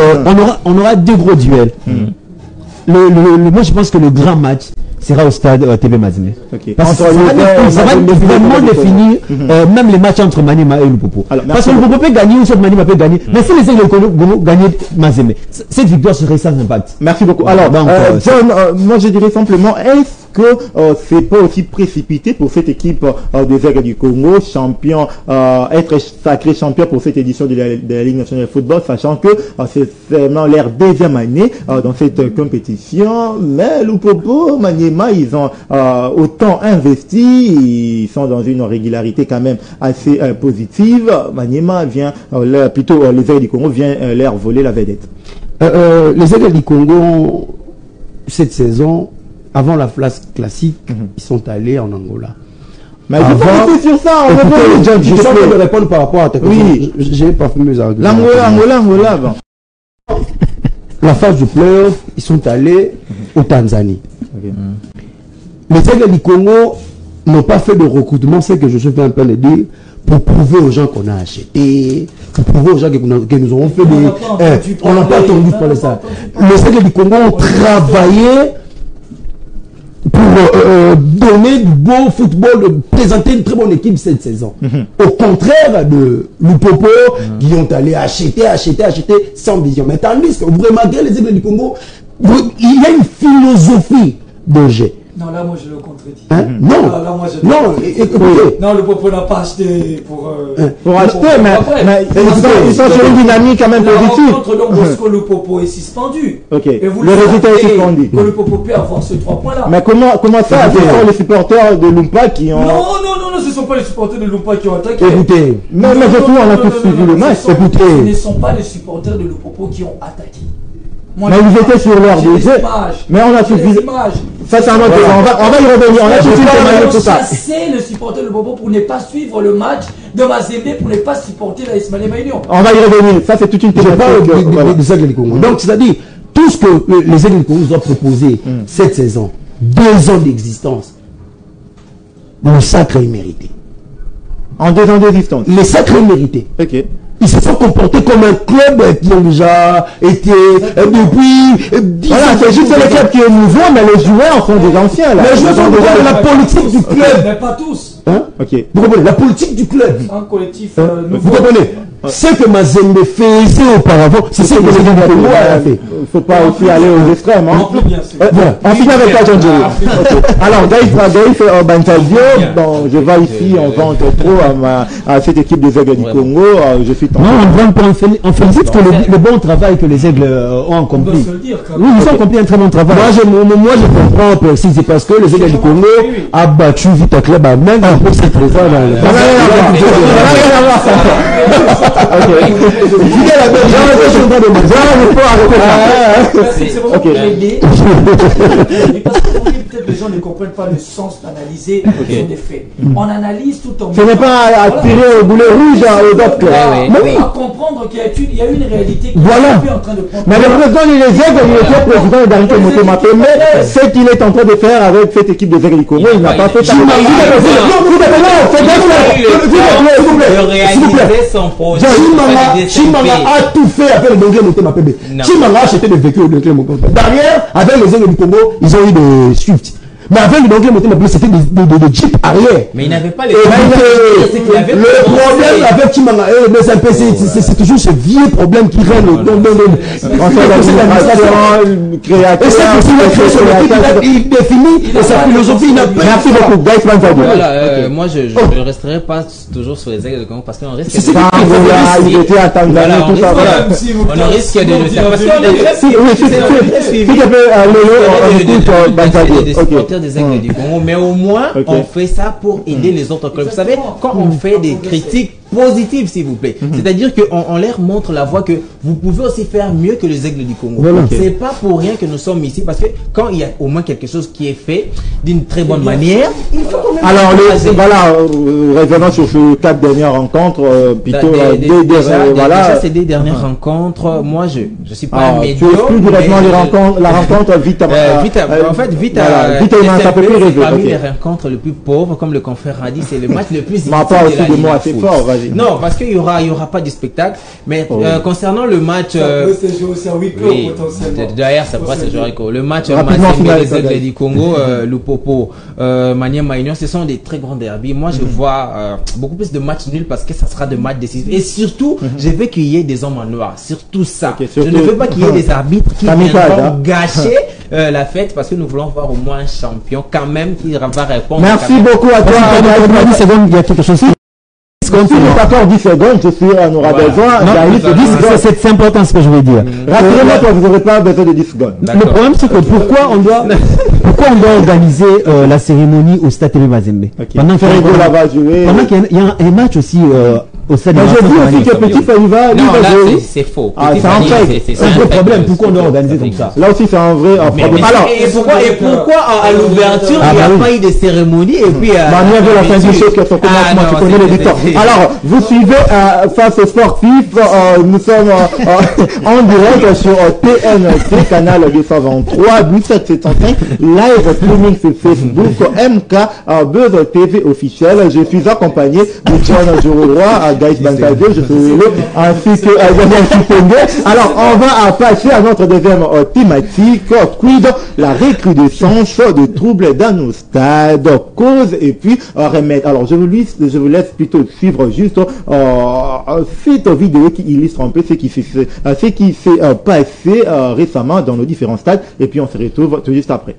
on aura 2 gros duels. Moi je pense que le grand match sera au stade TB Mazembe. Parce que ça va vraiment définir même les matchs entre Maniema et Lupopo. Parce que Lupopo peut gagner ou soit Maniema peut gagner. Mais si les Aigles vont gagner Mazembe, cette victoire serait sans impact. Merci beaucoup. Alors, John, moi je dirais simplement, est-ce que c'est pas aussi précipité pour cette équipe des Aigles du Congo, champion, être sacré champion pour cette édition de la Ligue nationale de football, sachant que c'est seulement leur 2e année dans cette compétition, mais Lupopo, Maniema, ils ont autant investi, ils sont dans une régularité quand même assez positive. Maniema vient, plutôt les Aigles du Congo vient leur voler la vedette. Les Aigles du Congo, cette saison, avant la phase classique, ils sont allés en Angola. Mais avant, sur ça, je sens que me répondre par rapport à ta question. Oui, j'ai pas fait mes arguments. L'Angola. La phase de play-off, ils sont allés au Tanzanie. Les Aigles du Congo n'ont pas fait de recrutement, c'est que je suis en train de dire, pour prouver aux gens qu'on a acheté, pour prouver aux gens que nous avons fait des... On n'a pas entendu parler de ça. Les Aigles du Congo ont travaillé pour donner du beau football, de présenter une très bonne équipe cette saison. Au contraire de Lupopo, qui ont allé acheter sans vision. Mais tandis que vous remarquez les Aigles du Congo, il y a une philosophie de jeu. Non, là, moi, je le contredis. Non, là, moi, écoutez. Non, le Popo n'a pas acheté pour acheter, mais ils sont sur une dynamique quand même positive. La rencontre Lombosco, le Popo est suspendu. Et vous le résultat est suspendu. Que le Popo peut avoir ces 3 points-là. Mais comment ça, ce sont les supporters de Lumpa qui ont... Non, ce ne sont pas les supporters de Lumpa qui ont attaqué. Écoutez, mais surtout, on a tous suivi le match. Écoutez. Ce ne sont pas les supporters de Lupopo qui ont attaqué. Mais vous étiez sur l'heure des jeux. Mais on a suivi. Ça, c'est un autre. On va y revenir. On a suivi le match, tout ça. C'est le supporter de Lupopo pour ne pas suivre le match de Mazembe, pour ne pas supporter la Ismaël Maïnion. On va y revenir. Ça, c'est toute une question. Je parle des Aigles du Congo. Donc, c'est-à-dire, tout ce que les Aigles du Congo nous ont proposé cette saison, 2 ans d'existence, le sacre est mérité. En 2 ans d'existence. Le sacre est mérité. Ok. Ils se sont comportés comme un club qui ont déjà été depuis 10 ans. C'est juste le club qui est nouveau, mais les joueurs sont des anciens. Les joueurs sont déjà la politique du club. Mais pas tous. Vous comprenez? La politique du club. Un collectif vous comprenez? Ce que Mazembe faisait auparavant, c'est ce que les Aigles du Congo ont fait. Il ne faut pas aussi aller aux extrêmes. On finit avec la John. Alors, Gaïf Bantadio, je vais ici, on vend trop à cette équipe des Aigles du Congo. Je suis on félicite que le bon travail que les Aigles ont accompli. Oui, ils ont accompli un très bon travail. Moi, je comprends si c'est parce que les Aigles du Congo a battu Vita Club à même pour cette raison. Peut-être les gens ne comprennent pas le sens d'analyser des faits. On analyse tout en... Ce n'est pas à tirer au boulet rouge aux autres. Mais à comprendre qu'il y a une réalité qui est en train de prendre... Mais le président des Aigles, il était président d'Arrêté Motomate, mais ce qu'il est en train de faire avec cette équipe des Aigles du Congo, il n'a pas fait ça. Chimanga a tout fait avec le Dongle Motema PB. Chimanga a acheté des véhicules au Dongle Motema. Derrière, avec les Aigles du Congo, ils ont eu des Swift. Mais avec le Dongle Motema PB, c'était des Jeep arrière. Mais il n'avait pas les... Le problème avec Chimanga, c'est toujours ce vieux problème qui règne. Il définit sa philosophie. Merci beaucoup. Voilà, moi je ne resterai pas toujours sur les Aigles de Congo parce qu'on risque de... On risque de... Parce qu'on est très suivi. Des supporters des Aigles du Congo, mais au moins, on fait ça pour aider les autres clubs. Vous savez, quand on fait des critiques positives, s'il vous plaît, c'est-à-dire qu'on leur montre la voie que vous pouvez aussi faire mieux que les Aigles du Congo. C'est pas pour rien que nous sommes ici, parce que quand il y a au moins quelque chose qui est fait d'une très bonne manière, il faut quand même... Alors, revenons sur ces 4 dernières rencontres, plutôt déjà ces 2 dernières rencontres, moi je suis pas médiocre. Plus directement la rencontre Vita. En fait, Vita parmi les rencontres les plus pauvres, comme le confrère a dit, c'est le match le plus difficile de la Ligue. Non, parce qu'il y aura pas de spectacle. Mais concernant le match, d'ailleurs, ça pourrait se jouer le match les Aigles du Congo, Lupopo, Maniema Union, ce sont des très grands derbys. Moi, je vois beaucoup plus de matchs nuls parce que ça sera de matchs décisifs. Et surtout, je veux qu'il y ait des hommes en noir. Surtout ça. Je ne veux pas qu'il y ait des arbitres qui viendront gâcher la fête, parce que nous voulons voir au moins un champion quand même qui va répondre. Merci beaucoup à toi. Il y a quelque chose. Si je t'accorde 10 secondes, on aura besoin. C'est important ce que je veux dire. Rassurez-moi, vous n'aurez pas besoin de 10 secondes. Le problème, c'est que pourquoi on doit organiser la cérémonie au Stade Télé Mazembe pendant qu'il y a un match aussi au Stade Télé Mazembe. Je dis aussi que Petit Faliva... Non, là, c'est faux. C'est un vrai problème. Pourquoi on doit organiser comme ça? Là aussi, c'est un vrai problème. Et pourquoi à l'ouverture, il n'y a pas eu de cérémonie et puis... Manuel veut la fin du show, qui est son commencement, tu connais les victoires. Alors, vous suivez Face aux sportifs, nous sommes en direct sur TNT, canal 223, but 705, live streaming sur Facebook, MK, Buzz TV officiel. Je suis accompagné de John Joroua, Gaïs Bantadio, je suis là, ainsi que Daniel Kipongue. Alors, on va passer à notre deuxième thématique, quid, la recrudescence de troubles dans nos stades, cause et puis remède. Alors, je vous laisse plutôt suivre juste cette vidéo qui illustre un peu ce qui s'est passé récemment dans nos différents stades, et puis on se retrouve tout juste après.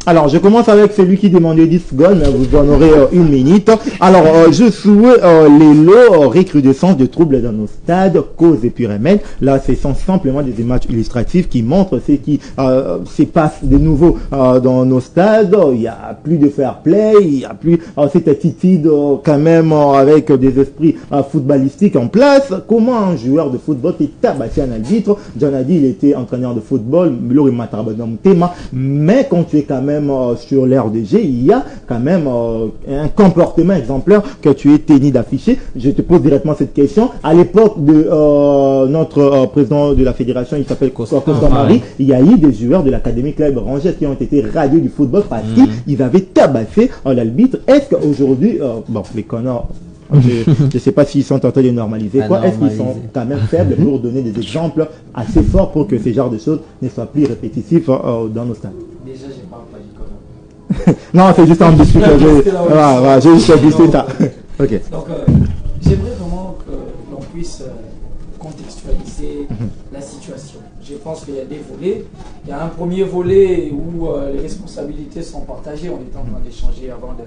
Alors, je commence avec celui qui demandait 10 secondes, mais vous en aurez une minute. Alors, je souhaite les lots recrudescence de troubles dans nos stades, cause et puis remède. Là, ce sont simplement des images illustratives qui montrent ce qui se passe de nouveau dans nos stades. Il n'y a plus de fair play, il n'y a plus cette attitude quand même avec des esprits footballistiques en place. Comment un joueur de football peut tabasser un arbitre? John a dit il était entraîneur de football, mais quand tu es quand même sur l'aire de jeu, il y a quand même un comportement exemplaire que tu es tenu d'afficher. Je te pose directement cette question. À l'époque de notre président de la fédération, il s'appelle Costa Marie, il y a eu des joueurs de l'académie Club Rangers qui ont été radiés du football parce qu'ils avaient tabassé l'arbitre. Est-ce qu'aujourd'hui, bon, les connards Je ne sais pas s'ils sont en train de normaliser quoi. Est-ce qu'ils sont quand même faibles pour donner des exemples assez forts pour que ce genre de choses ne soient plus répétitifs dans nos stades? Déjà, je parle pas du Coran. Non, c'est juste en dessous que j'ai juste glissé ça. Ok. Donc, j'aimerais vraiment que l'on puisse contextualiser la situation. Je pense qu'il y a des volets. Il y a un premier volet où les responsabilités sont partagées. On est en train d'échanger avant de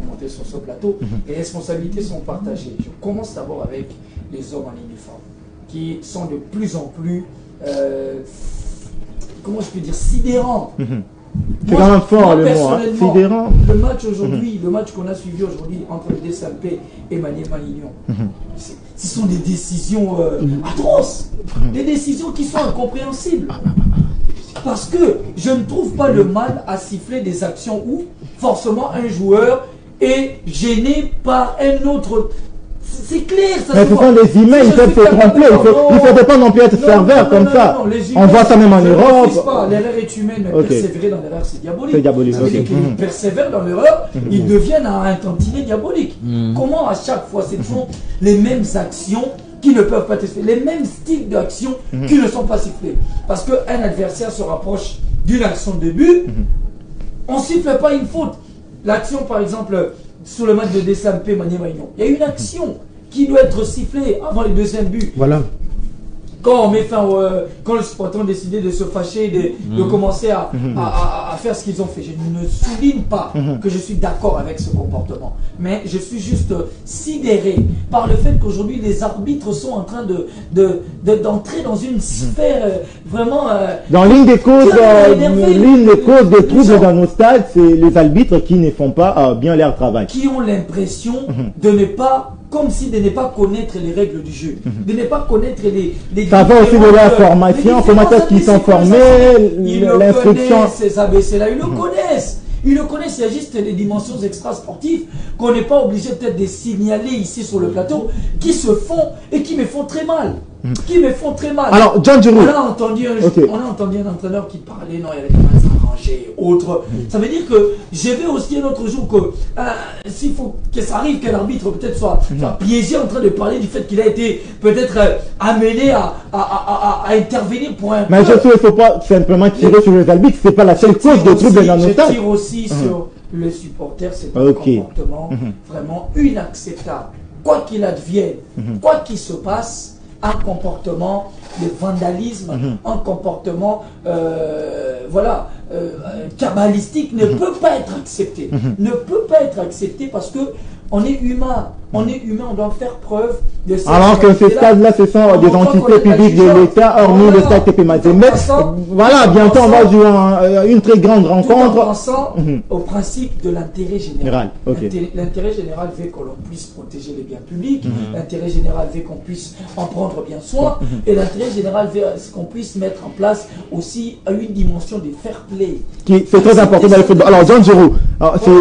monter sur ce plateau. Les responsabilités sont partagées. Je commence d'abord avec les hommes en uniforme, qui sont de plus en plus, comment je peux dire, sidérants. C'est quand même fort le mot, hein. Sidérant. Le match aujourd'hui, le match qu'on a suivi aujourd'hui entre le DSMP et Maniema Union, ce sont des décisions atroces, des décisions qui sont incompréhensibles. Parce que je ne trouve pas le mal à siffler des actions où forcément un joueur est gêné par un autre. C'est clair, ça. Mais ce sont des humains, ils peuvent se tromper. Il ne faudrait pas non plus être serveur comme ça. On voit ça même en Europe. L'erreur est humaine, persévérer dans l'erreur, c'est diabolique. C'est diabolique. Ça veut dire qu'ils persévèrent dans l'erreur, ils deviennent un tantinet diabolique. Comment à chaque fois, ce sont les mêmes actions qui ne peuvent pas être sifflées, les mêmes styles d'actions qui ne sont pas sifflés. Parce qu'un adversaire se rapproche d'une action de but, on ne siffle pas une faute. L'action, par exemple, sur le match de DSMP Maniema Union, il y a une action qui doit être sifflée avant le deuxième but. Voilà. Quand on met fin, quand les supporters ont décidé de se fâcher, de commencer à faire ce qu'ils ont fait, je ne souligne pas que je suis d'accord avec ce comportement, mais je suis juste sidéré par le fait qu'aujourd'hui les arbitres sont en train d'entrer dans une sphère vraiment. Dans l'une des causes, des troubles dans nos stades, c'est les arbitres qui ne font pas bien leur travail. Qui ont l'impression de ne pas, comme si de ne pas connaître les règles du jeu, de ne pas connaître les ça va aussi de la formation, comment est-ce qu'ils sont formés, l'instruction. Ces ABC-là, ils le connaissent. Ils le connaissent, il y a juste des dimensions extra-sportives qu'on n'est pas obligé peut-être de signaler ici sur le plateau, qui se font et qui me font très mal. Qui me font très mal. Alors, John Giroud. On a entendu un entraîneur qui parlait, non, il y avait des matchs arrangés, autres. Ça veut dire que j'ai vu aussi un autre jour que s'il faut que ça arrive qu'un arbitre peut-être soit piégé en train de parler du fait qu'il a été peut-être amené à intervenir pour un. Mais je trouve qu'il ne faut pas simplement tirer sur les arbitres, c'est pas la seule cause de trouble dans nos stades. Je tire aussi sur les supporters, c'est un comportement vraiment inacceptable. Quoi qu'il advienne, quoi qu'il se passe, un comportement de vandalisme, un comportement kabbalistique ne peut pas être accepté. Ne peut pas être accepté parce que on est humain. On est humain, on doit faire preuve de cette. Alors que ces stades-là, ce sont des entités publiques de l'État, hormis le stade TP Mazembe. Mais voilà, bientôt on va jouer une très grande rencontre. En pensant au principe de l'intérêt général. L'intérêt général veut que l'on puisse protéger les biens publics. L'intérêt général veut qu'on puisse en prendre bien soin. Et l'intérêt général veut qu'on puisse mettre en place aussi une dimension de fair play. C'est très important dans le football. Alors, John Giroud,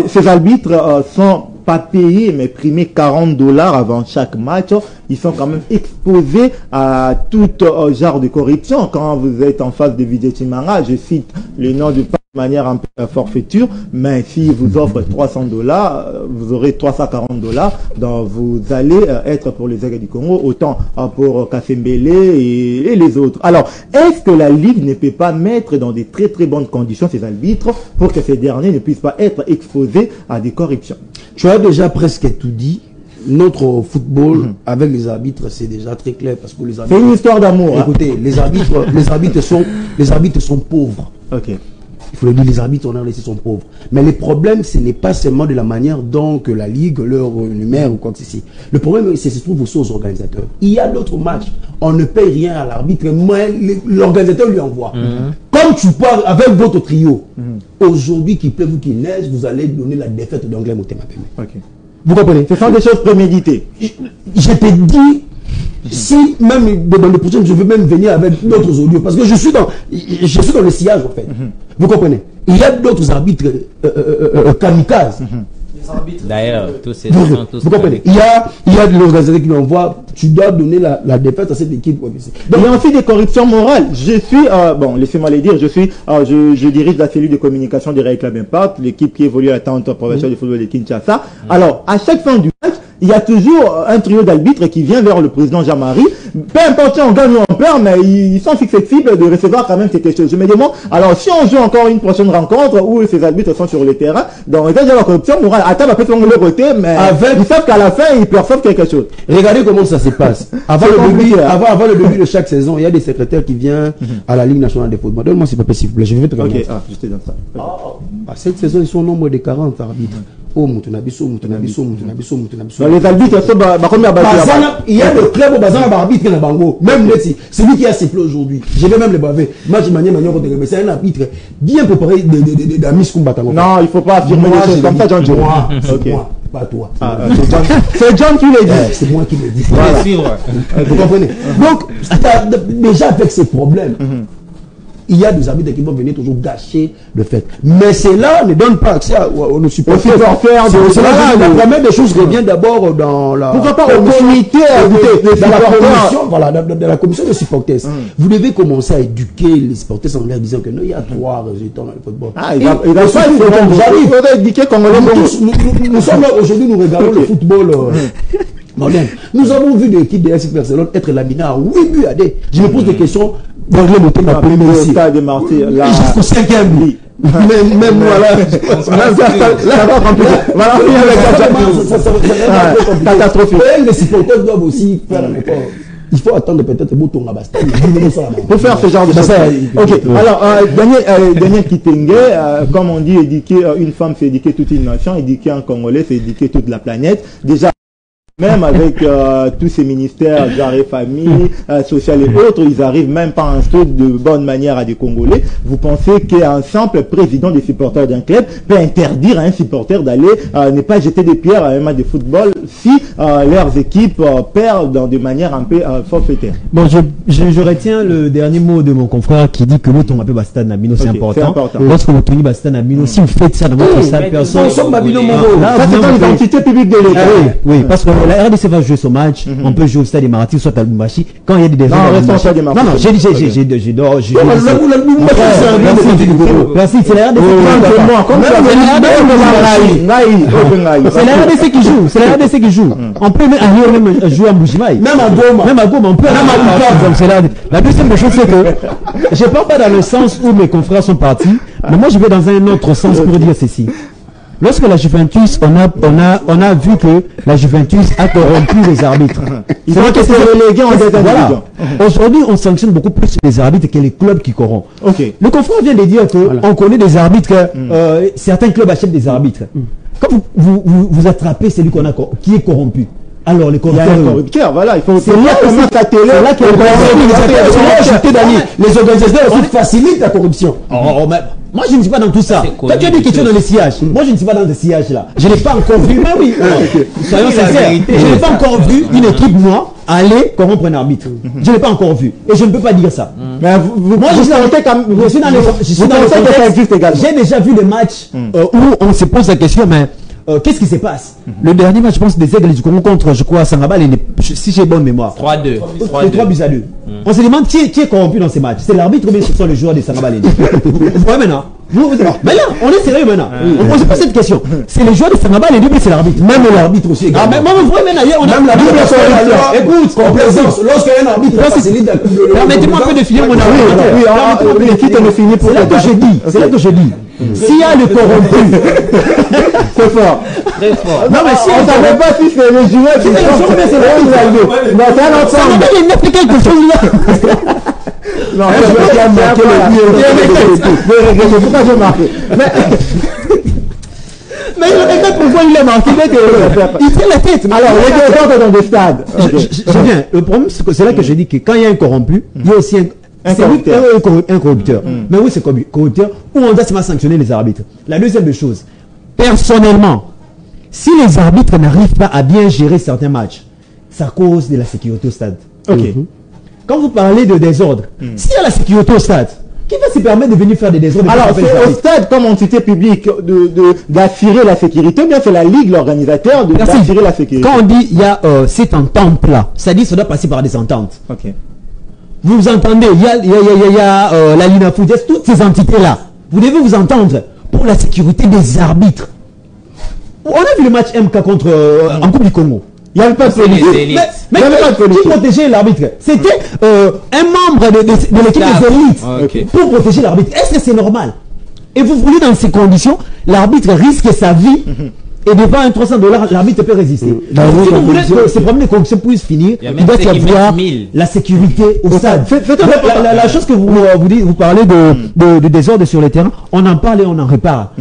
ces arbitres sont pas payés, mais primés $40 avant chaque match. Ils sont quand même exposés à tout genre de corruption. Quand vous êtes en face de Vijay Chimanga, je cite le nom de manière un peu forfaiture, mais si vous offre $300, vous aurez $340, donc vous allez être pour les Aigles du Congo, autant pour Kasembele et les autres. Alors, est-ce que la Ligue ne peut pas mettre dans des très très bonnes conditions ces arbitres pour que ces derniers ne puissent pas être exposés à des corruptions? Tu as déjà presque tout dit. Notre football avec les arbitres, c'est déjà très clair parce que les arbitres. C'est une histoire d'amour. Écoutez, les arbitres sont pauvres. Ok. Il faut le dire, les arbitres, on a laissé sont pauvres. Mais le problème, ce n'est pas seulement de la manière dont que la Ligue leur numère ou quoi que ce soit. Le problème, c'est se trouve aussi aux organisateurs. Il y a d'autres matchs, on ne paye rien à l'arbitre, mais l'organisateur lui envoie. Comme tu parles avec votre trio, aujourd'hui, qu'il pleuve ou qu'il neige, vous allez donner la défaite d'Anglais Motema Pembe. Ok. Vous comprenez? Ce sont des choses préméditées. Je te dis, si même dans le prochain, je veux même venir avec d'autres audios, parce que je suis dans le sillage en fait. Vous comprenez? Il y a d'autres arbitres kamikazes. D'ailleurs, tous ces gens, vous comprenez? Il y a de l'organisateur qui l'envoie, tu dois donner la défaite à cette équipe. Donc, il y a aussi des corruptions morales. Je suis, bon, laissez-moi les dire, je dirige la cellule de communication des Réclames Impact, l'équipe qui évolue à la tente provinciale de football de Kinshasa. Alors, à chaque fin du match, il y a toujours un trio d'arbitres qui vient vers le président Jean-Marie. Peu importe si on gagne ou on perd, mais ils sont susceptibles de recevoir quand même quelque chose. Je me demande, alors si on joue encore une prochaine rencontre où ces arbitres sont sur le terrain, dans le cas de la corruption, à table peut-être le côté, mais ils savent qu'à la fin, ils perçoivent quelque chose. Regardez comment ça se passe. Avant le début de chaque saison, il y a des secrétaires qui viennent à la Ligue nationale de football. Donne-moi s'il te plaît, je vais te regarder. Ok, j'étais dans ça. Cette saison, ils sont au nombre de 40 arbitres. Oh, Moutonabiso. Les arbitres, il y a des clubs où Bazan a arbitre dans Bango. Même c'est lui qui a sifflé aujourd'hui. Je vais même le baver. Moi, je manière mais c'est un arbitre bien préparé d'Amis Kumbatango. Non, il ne faut pas affirmer des choses comme ça, John. Moi, pas toi. C'est John qui l'a dit. C'est moi qui l'ai dit. Vous comprenez? Donc, déjà avec ces problèmes, il y a des arbitres qui vont venir toujours gâcher le fait. Mais cela ne donne pas accès aux supporters. La première des choses revient d'abord dans la... Pourquoi pas au comité dans la commission de supporters. Vous devez commencer à éduquer les supporters en leur disant que non, il y a 3 résultats dans le football. Nous sommes là aujourd'hui, nous regardons le football moderne. Nous avons vu l'équipe de FC Barcelone être laminée à 8 buts à 2. Je me pose des questions. Donc, le moteur m'a appelé ici. Jusqu'au 5e but. Même moi là. Catastrophique. Les supporters doivent aussi faire un effort. Il faut attendre peut-être Bouton à Bastille pour faire ce genre de choses. Ok. Alors, Daniel Kitenge, comme on dit, éduquer une femme, c'est éduquer toute une nation. Éduquer un Congolais, c'est éduquer toute la planète. Déjà, même avec tous ces ministères, genre famille, social et autres, ils arrivent même pas à instruire de bonne manière à des Congolais. Vous pensez qu'un simple président des supporters d'un club peut interdire à un supporter d'aller ne pas jeter des pierres à un match de football si leurs équipes perdent de manière un peu forfaitaire? Bon, je retiens le dernier mot de mon confrère qui dit que l'autre on appelle Bastard Nabino, c'est important. Lorsque vous tenez Bastard Nabino, si vous faites ça dans votre salle, personne. Ça c'est l'identité publique de l'État. Oui, parce que la RDC va jouer son match, on peut jouer au stade des Martyrs, soit à Lubumbashi. Quand il y a des défauts. Non, j'ai merci, c'est la RDC qui joue. C'est la RDC qui joue. On peut même jouer à Mbujimaï. Même à Goma, on peut. La deuxième chose, c'est que je ne parle pas dans le sens où mes confrères sont partis, mais moi je vais dans un autre sens pour dire ceci. Lorsque la Juventus, on a vu que la Juventus a corrompu les arbitres. Ils ont été relégués en deuxième division. Aujourd'hui, on sanctionne beaucoup plus les arbitres que les clubs qui corrompent. Le confrère vient de dire qu'on connaît des arbitres, certains clubs achètent des arbitres. Quand vous attrapez celui qui est corrompu, alors les corrupteurs, voilà, il faut. C'est là que les organisateurs aussi facilitent la corruption. Moi, je ne suis pas dans tout ça. Toi, tu as dit que tu es dans les sillages. Moi, je ne suis pas dans les sillages là. Je n'ai pas encore vu, mais oui, soyons sincères. Je n'ai pas encore vu une équipe, moi, aller corrompre un arbitre. Je n'ai pas encore vu. Et je ne peux pas dire ça. Mais moi, je suis dans les contextes. J'ai déjà vu des matchs où on se pose la question, mais qu'est-ce qui se passe? Le dernier match, je pense, des Aigles du Congo contre, je crois, Sangabal, si j'ai bonne mémoire. 3-2. 3 buts à 2. On se demande qui est corrompu dans ces matchs. C'est l'arbitre ou bien ce sont les joueurs des Sangabal? Vous voyez maintenant? Mais là, on est sérieux maintenant. On se pose cette question. C'est les joueurs des Sangabal et c'est l'arbitre. Même l'arbitre aussi. Ah, mais vous voyez maintenant, on a même l'arbitre. Écoute, complaisance. Lorsqu'il y a un arbitre, permettez-moi un peu de finir mon arbitre. C'est là que je dis. S'il y a le corrompu, c'est fort. Très fort. Non, mais si on ne savait pas si c'est le joueur qui c'est un ensemble. Il y a quelque chose là. Non, pourquoi j'ai marqué? Mais il regarde pourquoi il a marqué. Il tient la tête. Alors, les deux sont dans des stades. Je viens. Le problème, c'est là que je dis que quand il y a un corrompu, il y a aussi un corrupteur. Mais oui, c'est corrupteur où on doit seulement sanctionner les arbitres. La deuxième des choses, personnellement, si les arbitres n'arrivent pas à bien gérer certains matchs, ça cause de la sécurité au stade. Quand vous parlez de désordre, s'il y a la sécurité au stade, qui va se permettre de venir faire des désordres? Alors, c'est au stade, comme entité publique, d'assurer la sécurité, ou bien c'est la Ligue, l'organisateur, d'assurer la sécurité? Quand on dit il y a cette entente-là, ça dit que ça doit passer par des ententes. Vous entendez, il y a la Linafoot, toutes ces entités-là. Vous devez vous entendre pour la sécurité des arbitres. On a vu le match MK contre en Coupe du Congo. Il n'y avait pas de police. Mais qui protégeait l'arbitre? C'était un membre de l'équipe des élites pour protéger l'arbitre. Est-ce que c'est normal? Et vous voulez, dans ces conditions, l'arbitre risque sa vie et devant un $300, l'arbitre peut résister. Si vous voulez que ces problèmes de corruption puissent finir, il doit y avoir la sécurité au stade. La chose que vous parlez de désordre sur le terrain, on en parle et on en répare.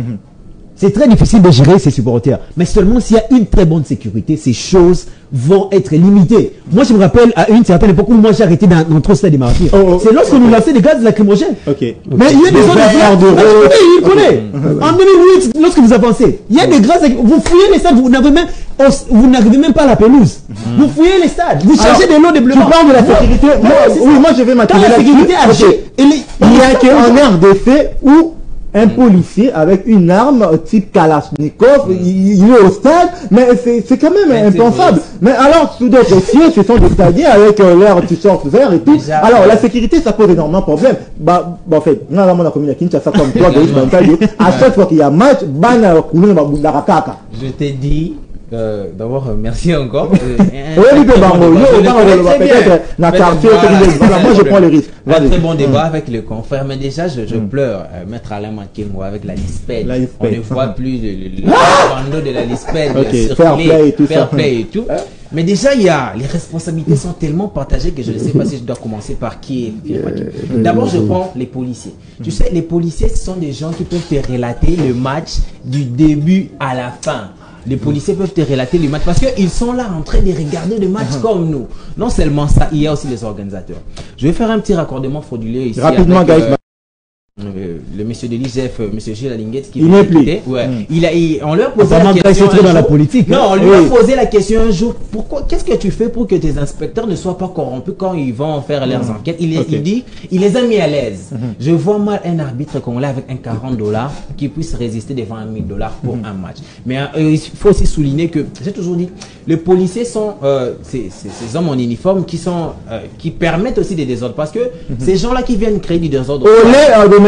C'est très difficile de gérer ces supporters. Mais seulement s'il y a une très bonne sécurité, ces choses vont être limitées. Moi, je me rappelle à une certaine époque où moi j'ai arrêté dans notre stade des Martyrs. C'est lorsque nous lançons des gaz lacrymogènes. Mais il y a des zones il connaît. En 2008, lorsque vous avancez, il y a des gaz. Vous fouillez les stades, vous n'arrivez même pas à la pelouse. Vous fouillez les stades, vous cherchez des lots de bleu. Tu parles de la sécurité. Moi je vais m'attirer là-dessus. Il y a qu'un RDC où un policier avec une arme type Kalachnikov, il est au stade, mais c'est quand même impensable. Mais alors, sous d'autres cieux, ce sont des stadiers avec leur t-shirt vert et tout. Alors, la sécurité, ça pose énormément de problèmes. En fait, nous avons la commune à Kinshasa comme toi, à chaque fois qu'il y a match, je t'ai dit. D'abord, merci encore. Moi, je prends le risque. Un très bon débat avec le confrère, mais déjà, je pleure. Maître Alain Makengo avec la Lisped. On ne voit plus le bandeau de la Lisped, fair play et tout. Mais déjà, les responsabilités sont tellement partagées que je ne sais pas si je dois commencer par qui est. D'abord, je prends les policiers. Tu sais, les policiers, ce sont des gens qui peuvent te relater le match du début à la fin. Les policiers peuvent te relater le match parce qu'ils sont là en train de regarder le match comme nous. Non seulement ça, il y a aussi les organisateurs. Je vais faire un petit raccordement frauduleux ici. Rapidement, avec, guys. Le monsieur de l'IGF, monsieur Gilles Alinguette, qui il n'est plus. On lui a posé la question dans la politique. Non, on lui a posé la question un jour. Qu'est-ce que tu fais pour que tes inspecteurs ne soient pas corrompus quand ils vont faire leurs enquêtes? Il dit, il les a mis à l'aise. Je vois mal un arbitre congolais avec un $40 qui puisse résister devant $1 000 pour un match. Mais il faut aussi souligner que, j'ai toujours dit, les policiers sont ces hommes en uniforme qui permettent aussi des désordres. Parce que ces gens-là qui viennent créer du désordre.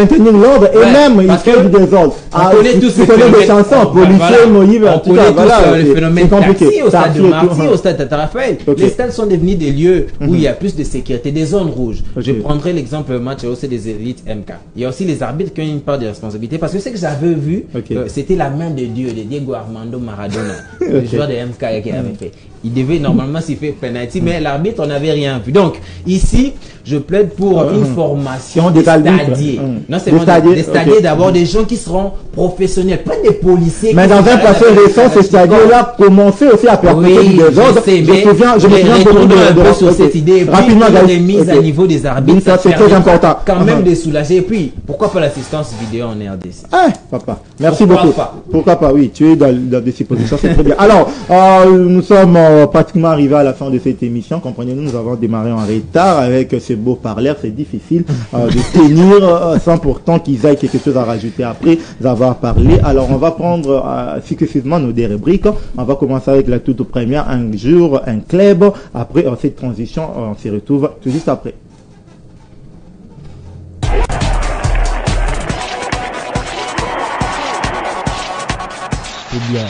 Maintenir l'ordre et même il fait du désordre. On connaît tous ces des chansons, policiers, Moïse, on connaît tous le phénomène taxi au stade de Marty, au stade Tata Raphaël. Les stades sont devenus des lieux où il y a plus de sécurité, des zones rouges. Je prendrai l'exemple match aussi des élites MK. Il y a aussi les arbitres qui ont une part de responsabilité parce que ce que j'avais vu, c'était la main de Dieu, de Diego Armando Maradona, le joueur de MK qui avait fait. Il devait normalement s'y faire penalty, mais l'arbitre, on n'avait rien vu. Donc, ici, je plaide pour une formation des stadiers. Non, c'est des stadiers d'abord, des gens qui seront professionnels, pas des policiers. Mais dans un passé récent, ces stadiers-là commençaient aussi à perpétuer du désordre. Je me souviens un peu sur cette idée. Rapidement, des mises à niveau des arbitres. Ça, c'est très important. Quand même de soulager. Et puis, pourquoi pas l'assistance vidéo en RDC? Papa. Merci beaucoup. Pourquoi pas, oui, tu es dans des suppositions, c'est très bien. Alors, nous sommes pratiquement arrivés à la fin de cette émission. Comprenez-nous, nous avons démarré en retard avec ces beaux parleurs. C'est difficile de tenir sans pourtant qu'ils aient quelque chose à rajouter après avoir parlé. Alors, on va prendre successivement nos deux rubriques. On va commencer avec la toute première, un jour, un club. Après, cette transition, on se retrouve tout juste après. C'est bien.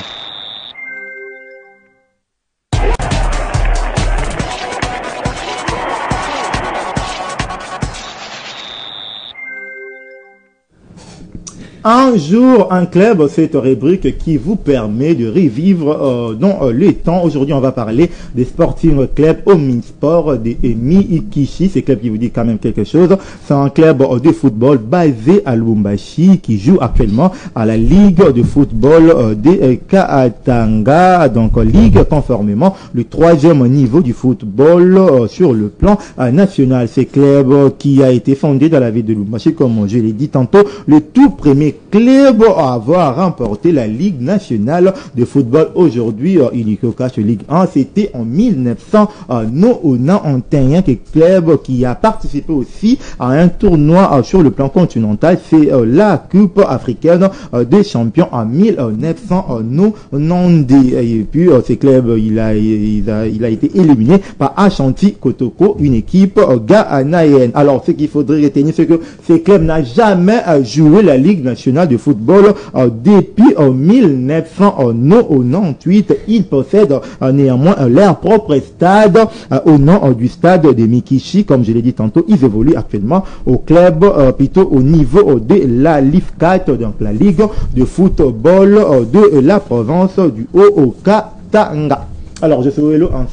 Un jour, un club, cette rubrique qui vous permet de revivre dans le temps. Aujourd'hui, on va parler des Sporting Club Omnisport de Mikishi. C'est un club qui vous dit quand même quelque chose. C'est un club de football basé à Lubumbashi qui joue actuellement à la Ligue de football de Katanga. Donc, Ligue conformément le 3e niveau du football sur le plan national. C'est un club qui a été fondé dans la ville de Lubumbashi, comme je l'ai dit tantôt, le tout premier club à avoir remporté la Ligue nationale de football. Aujourd'hui, Illico Cash Ligue 1, c'était en 1991, que club qui a participé aussi à un tournoi sur le plan continental. C'est la Coupe africaine des champions en 1990. Et puis, ce club, il a été éliminé par Ashanti Kotoko, une équipe ghanéenne. Alors, ce qu'il faudrait retenir, c'est que ce club n'a jamais joué la Ligue nationale nationale de football depuis 1998. Il possède néanmoins leur propre stade au nom du stade de Mikishi. Comme je l'ai dit tantôt, ils évoluent actuellement au club, plutôt au niveau de la Ligue 4, donc la Ligue de football de la province du Haut-Katanga. Alors, je souhaite un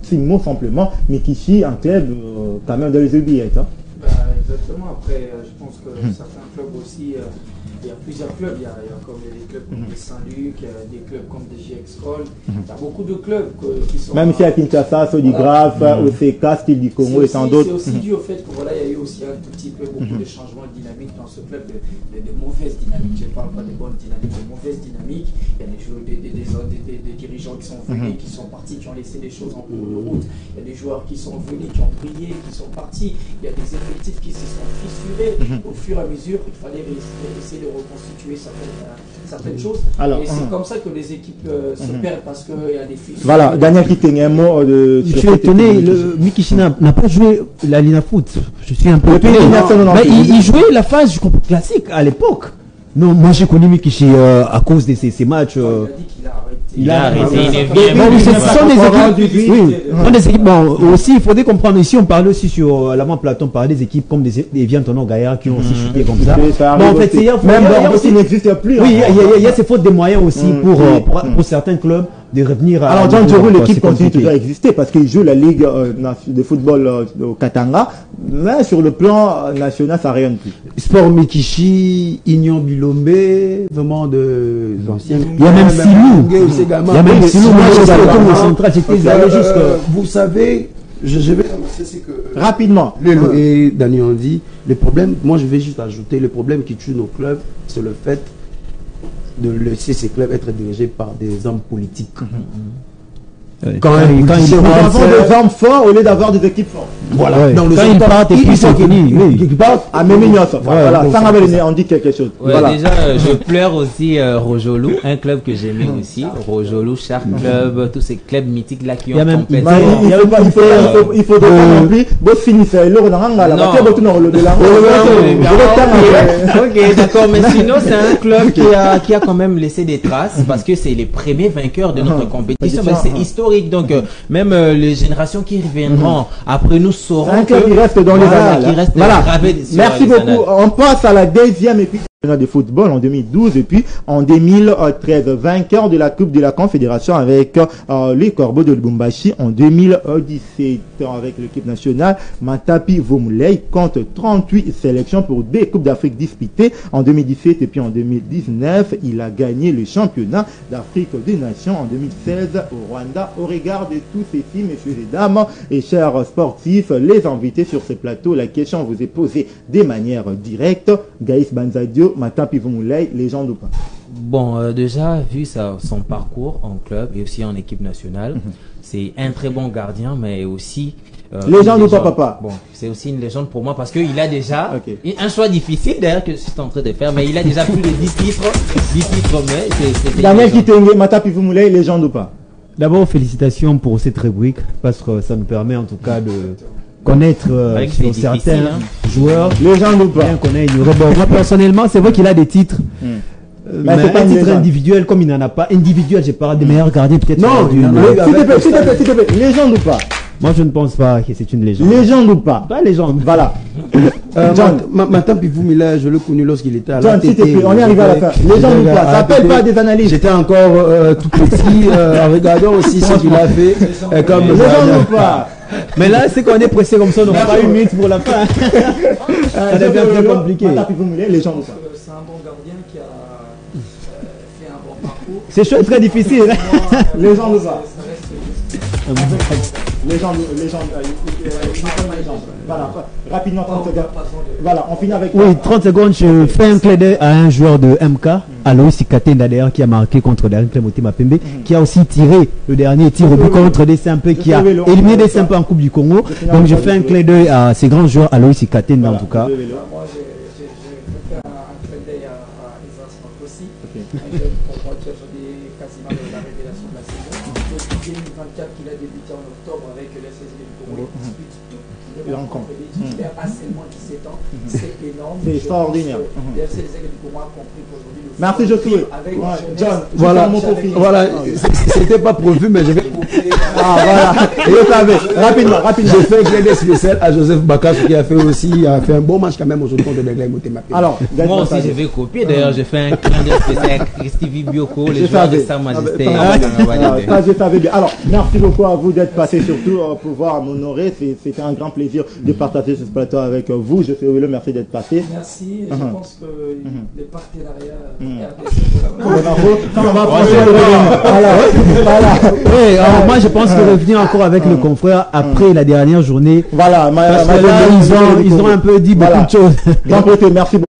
petit mot simplement. Mikishi, un club quand même dans les oubliettes. Hein. Exactement. Après, je pense que certains clubs aussi, il y a plusieurs clubs. Il y a comme des clubs comme des Saint-Luc, des clubs comme des GX-Roll. Il y a beaucoup de clubs qui sont... Même si à Kinshasa, Sodigraph, OCK, Style du Congo et tant d'autres. C'est aussi dû au fait que voilà, il y a eu aussi un tout petit peu beaucoup de changements dynamiques dans ce club, de mauvaises dynamiques. Je ne parle pas des bonnes dynamiques, de mauvaises dynamiques. Il y a des dirigeants qui sont venus, qui sont partis, qui ont laissé des choses en cours de route. Il y a des joueurs qui sont venus, qui ont brillé, qui sont partis. Il y a des effectifs qui se sont fissurés. Au fur et à mesure, il fallait essayer de reconstituer certaines choses. Alors, et c'est comme ça que les équipes se perdent, parce qu'il y a des fissures. Voilà, Daniel Kiteng, un mot de... Je suis étonné, Mikishi n'a pas joué la Lina Foot. Je suis un peu étonné. Il jouait la phase classique à l'époque. Non, moi j'ai connu Mikishi à cause de ces matchs. Il a dit qu'il a arrêté. Il a arrêté. Ce sont des équipes. Oui, des équipes. Bon, aussi, il faudrait comprendre. Ici, on parlait aussi sur l'avant Platon, on parlait des éques comme des Viantono Gaillard qui ont aussi chuté comme ça. Bon, en fait, même Bordeaux n'existe plus. Oui, il y a ces fautes de moyens aussi pour certains clubs de revenir à... Alors, John Tourou, l'équipe continue toujours à exister parce qu'il joue la Ligue de football au Katanga, mais sur le plan national, ça rayonne plus. Sport Mikishi, Ignon Bilombe, vraiment de anciens. Il y a même Silou. Il y a même Silou. Vous savez, je vais annoncer, c'est que... Rapidement. Et Daniel on dit, le problème, moi je vais juste ajouter, le problème qui tue nos clubs, c'est le fait de laisser ces clubs être dirigés par des hommes politiques. Quand ils ont des hommes forts au lieu d'avoir des équipes fortes. Voilà. Quand ils partent et puis sont finis. Ils partent à Mémignos. Voilà. Sans avoir on dit quelque chose. Voilà. Déjà, je pleure aussi Rojolou, un club que j'aimais aussi. Rojolou, Shark Club, tous ces clubs mythiques là qui ont complété. Il faut non plus. Vous finissez le Ok, d'accord. Mais sinon, c'est un club qui a quand même laissé des traces parce que c'est les premiers vainqueurs de notre compétition. C'est historique. Donc, même les générations qui reviendront après nous sauront un club qui reste dans les annales. Voilà. Merci beaucoup. On passe à la deuxième épisode de football en 2012 et puis en 2013, vainqueur de la Coupe de la Confédération avec les Corbeaux de Lubumbashi en 2017 avec l'équipe nationale. Matapi Vumulei compte 38 sélections pour des Coupes d'Afrique disputées en 2017 et puis en 2019. Il a gagné le championnat d'Afrique des Nations en 2016 au Rwanda. Au regard de tous ceci, messieurs et dames et chers sportifs, les invités sur ce plateau, la question vous est posée de manière directe. Gaïs Banzadio, Matapi Vumulei, légende ou pas? Bon, déjà, vu son parcours en club et aussi en équipe nationale, c'est un très bon gardien, mais aussi... légende ou pas, papa? Bon, c'est aussi une légende pour moi parce qu'il a déjà un choix difficile d'ailleurs que je suis en train de faire, mais il a déjà plus de 10 titres. 10 titres, mais c'est... Daniel Kitenge, Matapi Vumulei, légende ou pas? D'abord, félicitations pour cette rubrique parce que ça nous permet en tout cas de connaître sur certains joueurs. Les gens nous pas. Bon, moi personnellement, c'est vrai qu'il a des titres. Mais c'est pas un titre individuel comme il n'en a pas. Individuel, j'ai parlé des meilleurs gardiens peut-être. Non, s'il te plaît, légende ou pas? Moi, je ne pense pas que c'est une légende. Légende ou pas? Pas légende. Voilà. Maintenant, puis vous, Mila, je l'ai connu lorsqu'il était à la John, s'il te plaît, on est arrivé à la fin. Légende ou pas? Ça appelle pas des analyses. J'étais encore tout petit, regardons aussi ce qu'il a fait. Comme légende ou pas? Mais là, c'est qu'on est pressé comme ça, on n'aura pas une minute pour la fin. Ça devient très compliqué. Légende ou pas? C'est un bon gardien qui a fait un bon parcours. C'est très difficile. Légende ou pas? Légende. Voilà, rapidement 30 secondes. Voilà, on finit avec... Oui, 30 secondes, je fais un clin d'œil à un joueur de MK, Alois Katenda d'ailleurs, qui a marqué contre Darren Clémoté Mapembe, qui a aussi tiré le dernier tir au but contre des Simpé, qui a éliminé des Simpé en Coupe du Congo. Donc je fais un clin d'œil à ces grands joueurs, Alois Katenda en tout cas. Moi, j'ai fait un clin d'œil à Isaac Makosi, Messi, un jeune pour moi qui a fait quasiment la révélation de la saison. Depuis 2024 qu'il a débuté en octobre avec les 16 du Congo, il dispute toutes les rencontres. Il a pas seulement 17 ans, c'est énorme. C'est extraordinaire. Les 16 du Congo a compris qu'aujourd'hui, merci Josué. John, voilà, c'était pas prévu, mais je vais couper. Ah voilà, et vous savez, rapidement. J'ai fait un clin d'œil spécial à Joseph Bakash qui a fait un bon match quand même aujourd'hui contre les Motemape. Alors, moi aussi je vais copier, d'ailleurs j'ai fait un clin d'œil spécial à Christy Bioko, les joueurs de Sa Majesté. Ça je savais bien. Alors, merci beaucoup à vous d'être passé, surtout pouvoir m'honorer. C'était un grand plaisir de partager ce plateau avec vous. Je suis heureux, merci d'être passé. Merci, je pense que les partenariats moi je pense que revenir encore avec le confrère après la dernière journée. Voilà, parce que là, ils ont un peu dit beaucoup de choses. Merci beaucoup.